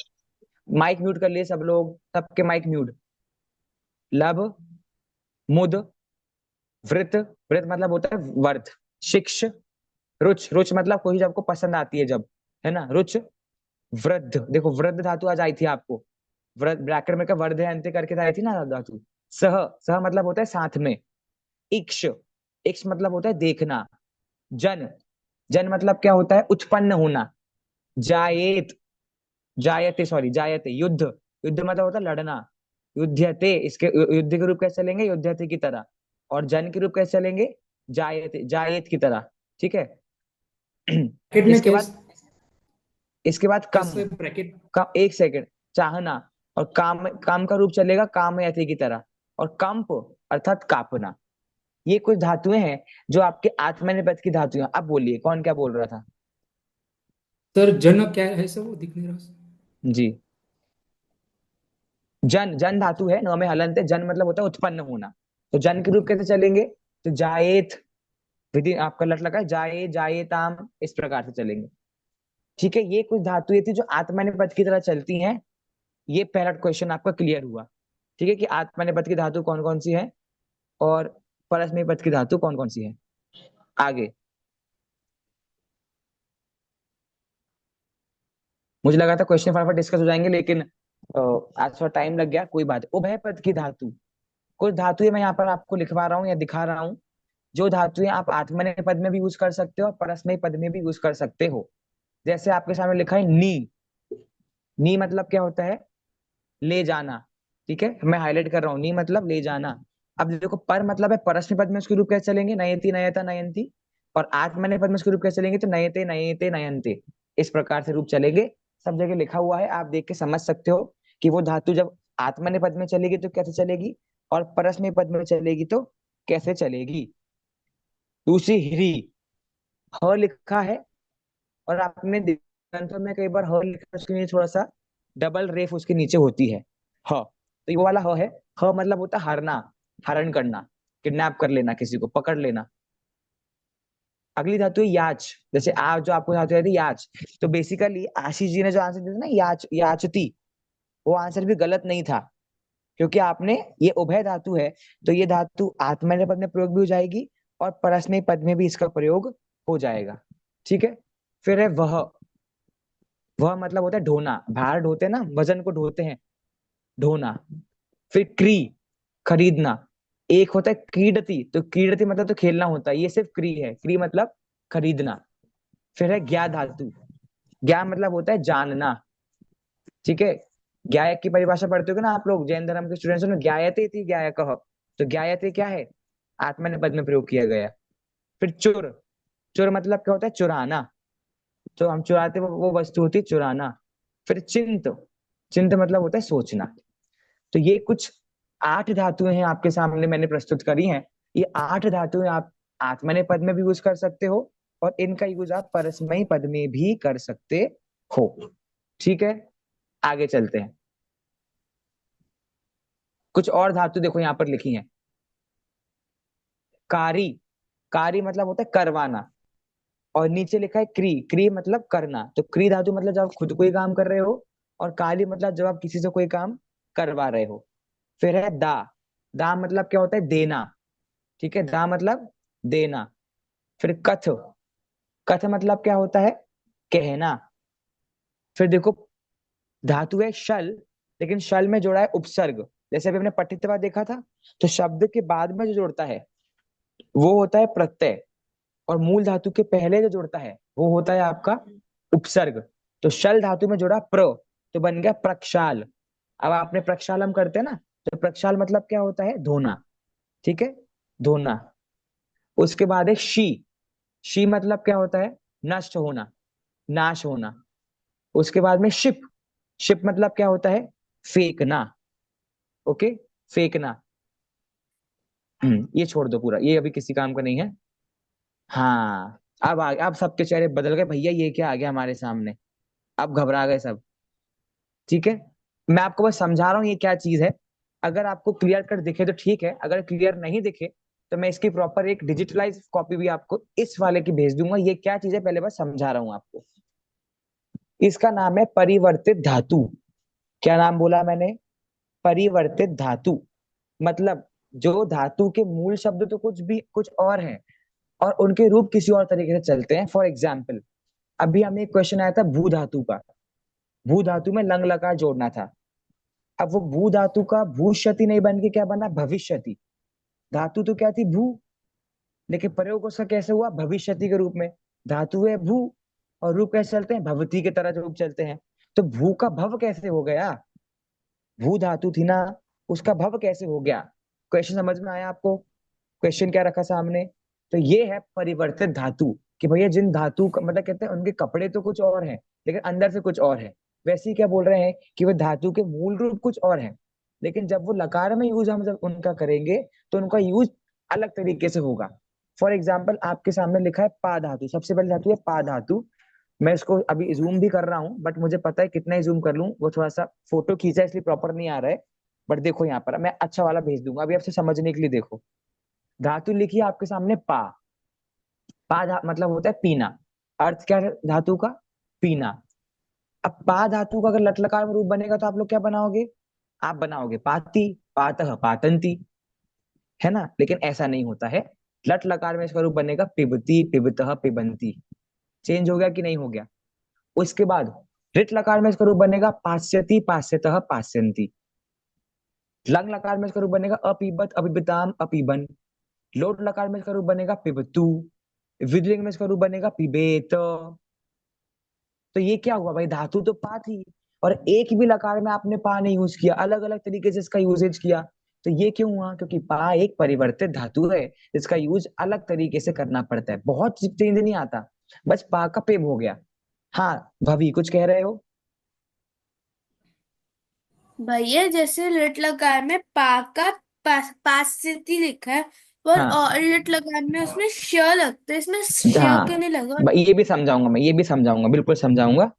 माइक म्यूट कर लिए सब लोग, सबके माइक म्यूट। लब, मुद, वृत, वृत मतलब होता है वर्थ, शिक्ष, रुच, रुच मतलब कोई चीज आपको पसंद आती है जब, है ना, रुच, वृद्ध, देखो वृद्ध धातु आज आई थी आपको, वृद्ध ब्रैकेट में का वर्ध अंत्य करके आई थी ना धातु। सह, सह मतलब होता है साथ में। इक्ष, इक्ष मतलब होता है देखना। जन, जन मतलब क्या होता है, उत्पन्न होना। जायेत, जायते सॉरी जायते, युद्ध, युद्ध मतलब होता है लड़ना। युद्धते, इसके युद्ध के रूप कैसे चलेंगे, युद्धते की तरह, और जन के रूप कैसे चलेंगे, जायते, जायत की तरह। ठीक है। ब्रैकेट में इसके बाद, इसके बाद कम, कैसे ब्रैकेट, कम, एक सेकंड, चाहना, और काम, काम का रूप चलेगा कामयते की तरह, और कंप अर्थात कापना। ये कुछ धातुएं हैं जो आपके आत्मनेपद की धातुएं। अब बोलिए कौन क्या बोल रहा था। सर जन क्या है सर, वो दिख नहीं रहा। जी, जन, जन धातु है, न में हलंत है, जन मतलब होता है उत्पन्न होना। तो जन के रूप कैसे चलेंगे, तो जायेत, विधि आपका लट लगा है, जाये जायेताम, इस प्रकार से चलेंगे। ठीक है, ये कुछ धातुएं थी जो आत्मनेपद की तरह चलती हैं। ये पहला क्वेश्चन आपका क्लियर हुआ। ठीक है, कि आत्मनेपद की धातु कौन कौन सी है और परस्मय पद की धातु कौन कौन सी है। आगे, मुझे लगा था क्वेश्चन फटाफट डिस्कस हो जाएंगे, लेकिन आज थोड़ा टाइम लग गया, कोई बात। उभय पद की धातु, कुछ धातुएं मैं यहाँ पर आपको लिखवा रहा हूँ या दिखा रहा हूँ, जो धातुएं आप आत्मनेय पद में भी यूज कर सकते हो और परस्मय पद में भी यूज कर सकते हो। जैसे आपके सामने लिखा है नी, नी मतलब क्या होता है, ले जाना। ठीक है, मैं हाईलाइट कर रहा हूँ, नी मतलब ले जाना। अब देखो पर मतलब है, परस्मय पद में उसके रूप कैसे चलेंगे, नयति नयता नयंती, और आत्मनेय पद में उसके रूप कैसे चलेंगे, तो नयते नयते नयंते, इस प्रकार से रूप चलेंगे। सब जगह लिखा हुआ है, आप देख के समझ सकते हो कि वो धातु जब आत्मनेय पद में चलेगी तो कैसे चलेगी, और परस्मय पद में चलेगी तो कैसे चलेगी। दूसरी हिरी, ह लिखा है, और आपने ग्रंथों में कई बार ह लिखा, उसके नीचे थोड़ा सा डबल रेफ उसके नीचे होती है, ह, तो ये वाला ह है। ह मतलब होता है हरना, हरण करना, किडनैप कर लेना, किसी को पकड़ लेना। अगली धातु है याच, जैसे आप जो आपको धातु याद है याच, तो बेसिकली आशीष जी ने जो आंसर दिया था ना याच, याचती, वो आंसर भी गलत नहीं था, क्योंकि आपने, ये उभय धातु है, तो ये धातु आत्मनेय पद में प्रयोग भी हो जाएगी और परस्मय पद में भी इसका प्रयोग हो जाएगा। ठीक है, फिर है वह मतलब होता है ढोना, भार ढोते ना, वजन को ढोते हैं, ढोना। फिर क्री, खरीदना। एक होता है क्रीडति, तो क्रीडति मतलब तो खेलना होता है, ये सिर्फ क्री है, क्री मतलब खरीदना। फिर है ज्ञा धातु, ज्ञा मतलब होता है जानना। ठीक है, ज्ञायक की परिभाषा पढ़ते हो ना आप लोग, जैन धर्म के स्टूडेंट्स में, ज्ञायते थी ज्ञायक, तो ज्ञायते क्या है, आत्मनेय पद में प्रयोग किया गया। फिर चुर, चुर मतलब क्या होता है, चुराना, तो हम चुराते वो वस्तु होती है चुराना। फिर चिंत, चिंत मतलब होता है सोचना। तो ये कुछ 8 धातुएं हैं आपके सामने मैंने प्रस्तुत करी हैं। ये 8 धातुएं आप आत्मनेय पद में भी यूज कर सकते हो और इनका यूज आप परस्मयी पद में भी कर सकते हो। ठीक है, आगे चलते हैं। कुछ और धातु देखो यहाँ पर लिखी हैं। कारी, कारी मतलब होता है करवाना, और नीचे लिखा है क्री, क्री मतलब करना। तो क्री धातु मतलब जब आप खुद कोई काम कर रहे हो, और काली मतलब जब आप किसी से कोई काम करवा रहे हो। फिर है दा, दा मतलब क्या होता है? देना। ठीक है, दा मतलब देना। फिर कथ, कथ मतलब क्या होता है? कहना। फिर देखो धातु है शल, लेकिन शल में जोड़ा है उपसर्ग। जैसे अभी हमने पठितवा देखा था, तो शब्द के बाद में जो जोड़ता है वो होता है प्रत्यय, और मूल धातु के पहले जो जोड़ता है वो होता है आपका उपसर्ग। तो शल धातु में जोड़ा प्र, तो बन गया प्रक्षाल। अब आपने प्रक्षालम करते हैं ना, तो प्रक्षाल मतलब क्या होता है? धोना। ठीक है, धोना। उसके बाद है शी, शी मतलब क्या होता है? नष्ट होना, नाश होना। उसके बाद में शिप, शिप मतलब क्या होता है? फेंकना। ओके, फेंकना। ये छोड़ दो पूरा, ये अभी किसी काम का नहीं है। हाँ, अब सबके चेहरे बदल गए, भैया ये क्या आ गया हमारे सामने, अब घबरा गए सब। ठीक है, मैं आपको बस समझा रहा हूँ ये क्या चीज है। अगर आपको क्लियर कट दिखे तो ठीक है, अगर क्लियर नहीं दिखे तो मैं इसकी प्रॉपर एक डिजिटलाइज कॉपी भी आपको इस वाले की भेज दूंगा। ये क्या चीज है पहले बस समझा रहा हूँ आपको। इसका नाम है परिवर्तित धातु। क्या नाम बोला मैंने? परिवर्तित धातु। मतलब जो धातु के मूल शब्द तो कुछ और हैं, और उनके रूप किसी और तरीके से चलते हैं। फॉर एग्जाम्पल, अभी हमें एक क्वेश्चन आया था भू धातु का। भू धातु में लंग लकार जोड़ना था। अब वो भू धातु का भूष्यति नहीं बन के क्या बना? भविष्यति। धातु तो क्या थी? भू, लेकिन प्रयोग उसका कैसे हुआ? भविष्यति के रूप में। धातु है भू, और रूप कैसे चलते हैं? भवती के तरह रूप चलते हैं। तो भू का भव कैसे हो गया? भू धातु थी ना, उसका भव कैसे हो गया? क्वेश्चन समझ में आया आपको? क्वेश्चन क्या रखा सामने? तो ये है परिवर्तित धातु, कि भैया जिन धातु का मतलब कहते हैं उनके कपड़े तो कुछ और हैं लेकिन अंदर से कुछ और है। वैसे ही क्या बोल रहे हैं कि वो धातु के मूल रूप कुछ और है, लेकिन जब वो लकार में यूज हम जब उनका करेंगे तो उनका यूज अलग तरीके से होगा। फॉर एग्जाम्पल, आपके सामने लिखा है पा धातु। सबसे पहले धातु है पा धातु। मैं इसको अभी जूम भी कर रहा हूँ, बट मुझे पता है कितना ही जूम कर लूँ, वो थोड़ा सा फोटो खींचा है इसलिए प्रॉपर नहीं आ रहा है। बट देखो यहाँ पर मैं अच्छा वाला भेज दूंगा अभी आपसे समझने के लिए। देखो, धातु लिखी है आपके सामने पा। मतलब होता है पीना। अर्थ क्या है धातु का? पीना। अब पा धातु का अगर लट लकार में रूप बनेगा तो आप लोग क्या बनाओगे? आप बनाओगे पाती, पातः, पातंती, है ना? लेकिन ऐसा नहीं होता है। लट लकार में इसका रूप बनेगा पिबती, पिबतः, पिबंती। चेंज हो गया कि नहीं हो गया? उसके बाद रिट लकार में इसका रूप बनेगा पास्यति, पास्यतः, पास्यन्ति। लंग लकार में इसका रूप बनेगा अपीबत, अपिबताम, अपीबन। लोट लकार में इसका रूप बनेगा पिबतु। विदलिंग में इसका रूप बनेगा पिबेत। तो ये क्या हुआ भाई? धातु तो पा थी, और एक भी लकार में आपने पा नहीं यूज किया, अलग अलग तरीके से इसका यूजेज किया। तो ये क्यों हुआ? क्योंकि पा एक परिवर्तित धातु है, इसका यूज अलग तरीके से करना पड़ता है, बहुत चेंज नहीं आता। बस पा का पेब हो गया। हाँ भवी कुछ कह रहे हो? भैया जैसे लिट लकार में पा का पास्यति लिखा है, और हाँ लिट लकार में उसमें श लगता है, इसमें श क्यों नहीं लगा? ये भी समझाऊंगा मैं, ये भी समझाऊंगा, बिल्कुल समझाऊंगा।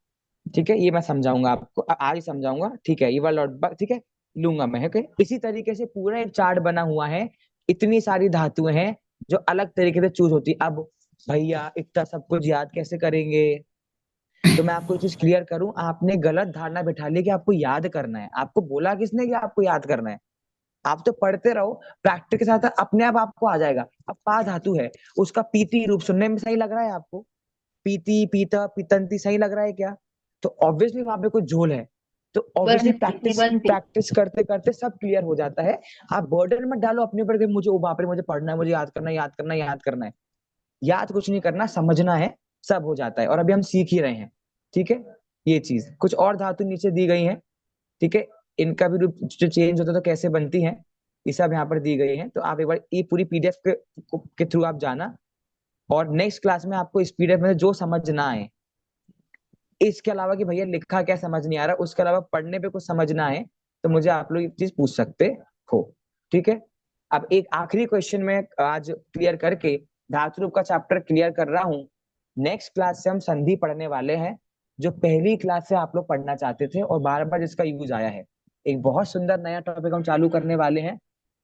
ठीक है, ये मैं समझाऊंगा आपको, आज ही समझाऊंगा। ठीक है, ये वाला ठीक है, लूंगा मैं। ओके, इसी तरीके से पूरा एक चार्ट बना हुआ है। इतनी सारी धातुएं हैं जो अलग तरीके से चूज होती। अब भैया इतना सब कुछ याद कैसे करेंगे? तो मैं आपको चीज क्लियर करूं, आपने गलत धारणा बिठा ली कि आपको याद करना है। आपको बोला किसने कि आपको याद करना है? आप तो पढ़ते रहो, प्रैक्टिस के साथ अपने आप आपको आ जाएगा। अब पा धातु है, उसका पीति रूप सुनने में सही लग रहा है आपको? पीति, पीता, पीतंती सही लग रहा है क्या? तो ऑब्वियसली वहां पे कुछ झोल है। तो ऑब्वियसली प्रैक्टिस प्रैक्टिस करते करते सब क्लियर हो जाता है। आप बर्डन मत डालो अपने ऊपर कि मुझे वो बाप रे मुझे पढ़ना है, मुझे याद करना है, याद करना है, याद करना है। याद कुछ नहीं करना, समझना है, सब हो जाता है। और अभी हम सीख ही रहे हैं। ठीक है, ये चीज। कुछ और धातु नीचे दी गई है। ठीक है, इनका भी रूप जो चेंज होता है तो कैसे बनती है, ये सब यहाँ पर दी गई है। तो आप एक बार ये पूरी पीडीएफ के थ्रू आप जाना, और नेक्स्ट क्लास में आपको इस पीडीएफ में जो समझ ना आए, इसके अलावा कि भैया लिखा क्या समझ नहीं आ रहा, उसके अलावा पढ़ने पे कुछ समझ ना आए, तो मुझे आप लोग ये चीज पूछ सकते हो। ठीक है, अब एक आखिरी क्वेश्चन में आज क्लियर करके धातु रूप का चैप्टर क्लियर कर रहा हूँ। नेक्स्ट क्लास से हम संधि पढ़ने वाले हैं, जो पहली क्लास से आप लोग पढ़ना चाहते थे और बार बार जिसका यूज आया है। एक बहुत सुंदर नया टॉपिक हम चालू करने वाले हैं,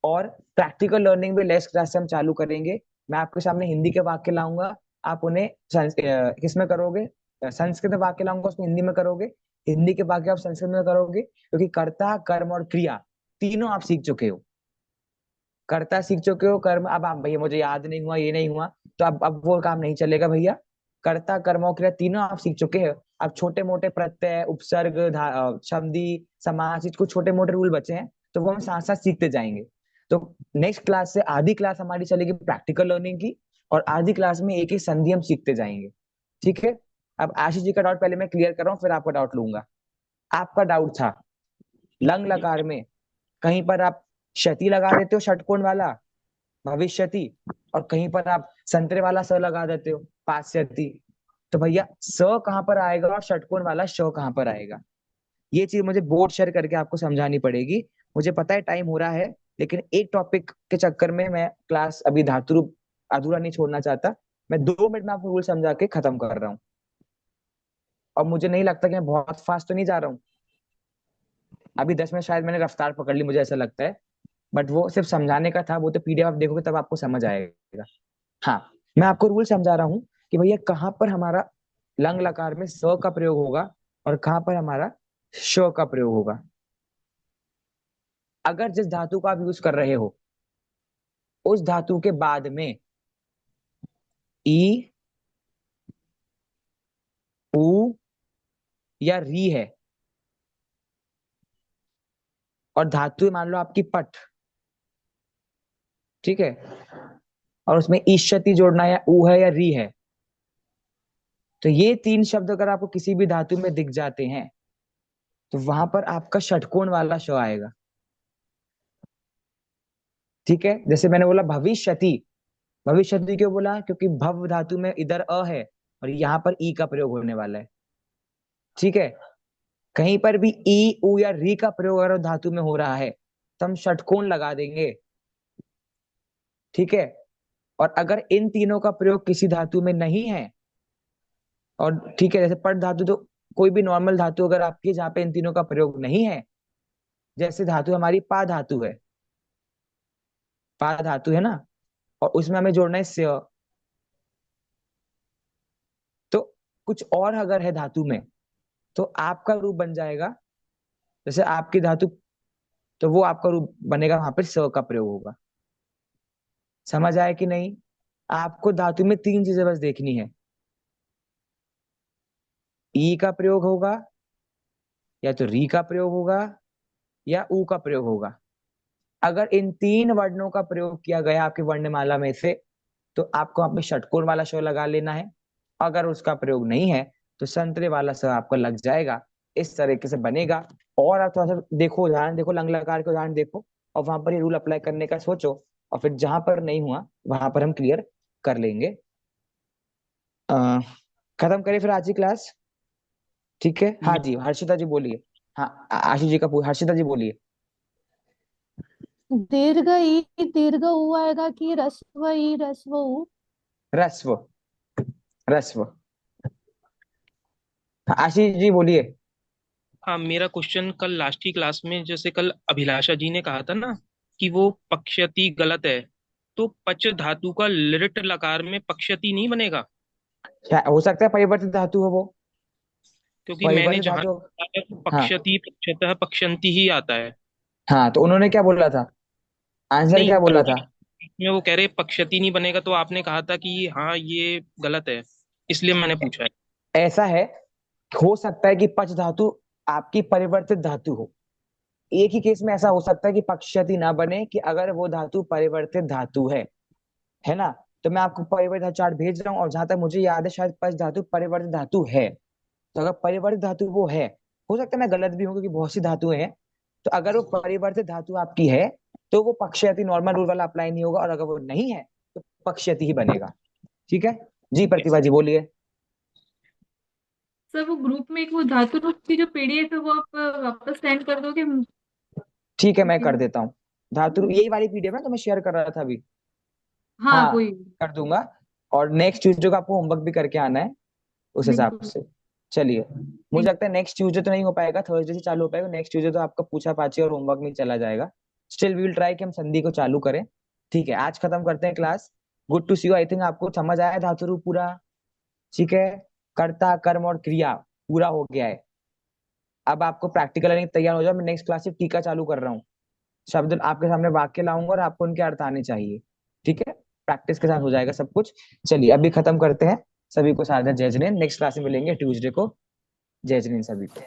और प्रैक्टिकल लर्निंग भी नेक्स्ट क्लास से हम चालू करेंगे। मैं आपके सामने हिंदी के वाक्य लाऊंगा, आप उन्हें किसमें करोगे, संस्कृत में वाक्य लाऊंगा, उसमें हिंदी में करोगे, हिंदी के वाक्य आप संस्कृत में करोगे, क्योंकि कर्ता, कर्म और क्रिया तीनों आप सीख चुके हो। कर्ता सीख चुके हो, कर्म अब आप भैया मुझे याद नहीं हुआ, ये नहीं हुआ, तो अब वो काम नहीं चलेगा भैया। कर्ता, कर्म और क्रिया तीनों आप सीख चुके हैं। अब छोटे मोटे प्रत्यय, उपसर्ग, संधि, समास, कुछ छोटे मोटे रूल बचे हैं, तो वो हम साथ साथ सीखते जाएंगे। तो नेक्स्ट क्लास से आधी क्लास हमारी चलेगी प्रैक्टिकल लर्निंग की, और आधी क्लास में एक एक संधि हम सीखते जाएंगे। ठीक है। अब आशीष जी का डाउट पहले मैं क्लियर कर रहा हूँ, फिर आपका डाउट लूंगा। आपका डाउट था लंग लकार में कहीं पर आप क्षति लगा देते हो षटकोण वाला, भविष्यति, और कहीं पर आप संतरे वाला स लगा देते हो, पास्यति। तो भैया स कहाँ पर आएगा और षटकोण वाला श कहाँ पर आएगा, ये चीज मुझे बोर्ड शेयर करके आपको समझानी पड़ेगी। मुझे पता है टाइम हो रहा है, लेकिन एक टॉपिक के चक्कर में मैं क्लास अभी धातु रूप अधूरा नहीं छोड़ना चाहता। मैं 2 मिनट में आपको रूल समझा के खत्म कर रहा हूँ, और मुझे नहीं लगता कि मैं बहुत फास्ट तो नहीं जा रहा हूँ। अभी 10 मिनट शायद मैंने रफ्तार पकड़ ली, मुझे ऐसा लगता है, बट वो सिर्फ समझाने का था। वो तो पीडीएफ आप देखोगे तब आपको समझ आएगा। हाँ, मैं आपको रूल समझा रहा हूँ कि भैया कहाँ पर हमारा लंग लकार में स का प्रयोग होगा और कहाँ पर हमारा श का प्रयोग होगा। अगर जिस धातु का आप यूज कर रहे हो उस धातु के बाद में ई, उ या री है, और धातु मान लो आपकी पट, ठीक है, और उसमें ईशति जोड़ना या ऊ है या री है, तो ये 3 शब्द अगर आपको किसी भी धातु में दिख जाते हैं तो वहां पर आपका षटकोण वाला श आएगा। ठीक है। जैसे मैंने बोला भविष्यति, भविष्यति क्यों बोला, क्योंकि भव धातु में इधर अ है और यहाँ पर ई का प्रयोग होने वाला है। ठीक है। कहीं पर भी ई, उ या री का प्रयोग अगर धातु में हो रहा है तो हम षटकोण लगा देंगे। ठीक है। और अगर इन तीनों का प्रयोग किसी धातु में नहीं है, और ठीक है, जैसे पट धातु, तो कोई भी नॉर्मल धातु अगर आपकी जहाँ पे इन तीनों का प्रयोग नहीं है, जैसे धातु हमारी पा धातु है, पा धातु है ना, और उसमें हमें जोड़ना है स्य, तो कुछ और अगर है धातु में तो आपका रूप बन जाएगा, जैसे आपकी धातु, तो वो आपका रूप बनेगा, वहां पर स का प्रयोग होगा। समझ आया कि नहीं। आपको धातु में 3 चीजें बस देखनी है, ई का प्रयोग होगा, या तो री का प्रयोग होगा, या ऊ का प्रयोग होगा। अगर इन 3 वर्णों का प्रयोग किया गया आपकी वर्णमाला में से, तो आपको वहां पे षटकोण वाला श लगा लेना है। अगर उसका प्रयोग नहीं है तो संतरे वाला स आपको लग जाएगा। इस तरीके से बनेगा। और आप थोड़ा सा देखो, उदाहरण देखो, लंग लकार के उदाहरण देखो, और वहां पर ये रूल अप्लाई करने का सोचो, और फिर जहां पर नहीं हुआ वहां पर हम क्लियर कर लेंगे। खत्म करें फिर आज की क्लास। ठीक है। हाँ जी, हर्षिता जी बोलिए। हाँ, आशीष जी का हर्षिता जी बोलिए। दीर्घ ई दीर्घ ऊ आएगा कि रस्व ई रस्व ऊ? रस्व, रस्व। हाँ, आशीष जी बोलिए। हाँ, मेरा क्वेश्चन कल लास्ट की क्लास में, जैसे कल अभिलाषा जी ने कहा था ना कि वो पक्षती गलत है, तो पच धातु का लिट लकार में पक्षती नहीं बनेगा? हो सकता है परिवर्तित धातु हो वो, क्योंकि मैंने परिवर्तित जहां धातु। देखा है, हाँ पक्षती, पक्षतः, पक्षंती ही आता है। हाँ, तो उन्होंने क्या बोला था, आंसर नहीं, क्या बोला था? में वो कह रहे पक्षती नहीं बनेगा, तो आपने कहा था कि हाँ ये गलत है, इसलिए मैंने पूछा है। ऐसा है, हो सकता है कि पच धातु आपकी परिवर्तित धातु हो। एक ही केस में ऐसा हो सकता है कि पक्षती ना बने, कि अगर वो धातु परिवर्तित धातु है ना। तो मैं आपको परिवर्तित चार्ट भेज रहा हूँ, और जहां तक मुझे याद है शायद पच धातु परिवर्तित धातु है। तो अगर परिवर्तित धातु वो है, हो सकता है मैं गलत भी हूँ क्योंकि बहुत सी धातुएं हैं, तो अगर वो परिवर्तित धातु आपकी है तो वो पक्षयति नॉर्मल रूल वाला अप्लाई नहीं होगा, और अगर वो नहीं है तो पक्षयति ही बनेगा। ठीक है जी। प्रतिभा जी बोलिए। सर वो ग्रुप में एक वो धातु रूप की जो पीडीएफ है वो आप वापस सेंड कर दोगे? ठीक है, मैं कर देता हूँ। धातु यही वाली पीडीएफ है तो मैं शेयर कर रहा था अभी। हाँ हाँ, वही। कर दूंगा। और नेक्स्ट ट्यूसडे को आपको होमवर्क भी करके आना है उस हिसाब बिल्कुल। से। चलिए, मुझे लगता है नेक्स्ट ट्यूसडे तो नहीं हो पाएगा, थर्सडे से चालू हो पाएगा। नेक्स्ट ट्यूसडे तो आपका पूछा पाछी और होमवर्क में चला जाएगा। स्टिल वी विल ट्राई कि हम संधि को चालू करें। ठीक है, आज खत्म करते हैं class. Good to see you. I think आपको समझ आया धातुरूप पूरा। ठीक है, कर्ता कर्म और क्रिया पूरा हो गया है। अब आपको प्रैक्टिकल तैयार हो जाओ। मैं नेक्स्ट क्लास से टीका चालू कर रहा हूँ। शब्द आपके सामने वाक्य लाऊंगा और आपको उनके अर्थ आने चाहिए। ठीक है, प्रैक्टिस के साथ हो जाएगा सब कुछ। चलिए अभी खत्म करते हैं। सभी को सादर जय जिनेंद्र। नेक्स्ट क्लास में मिलेंगे ट्यूसडे को। जय जिनेंद्र सभी को।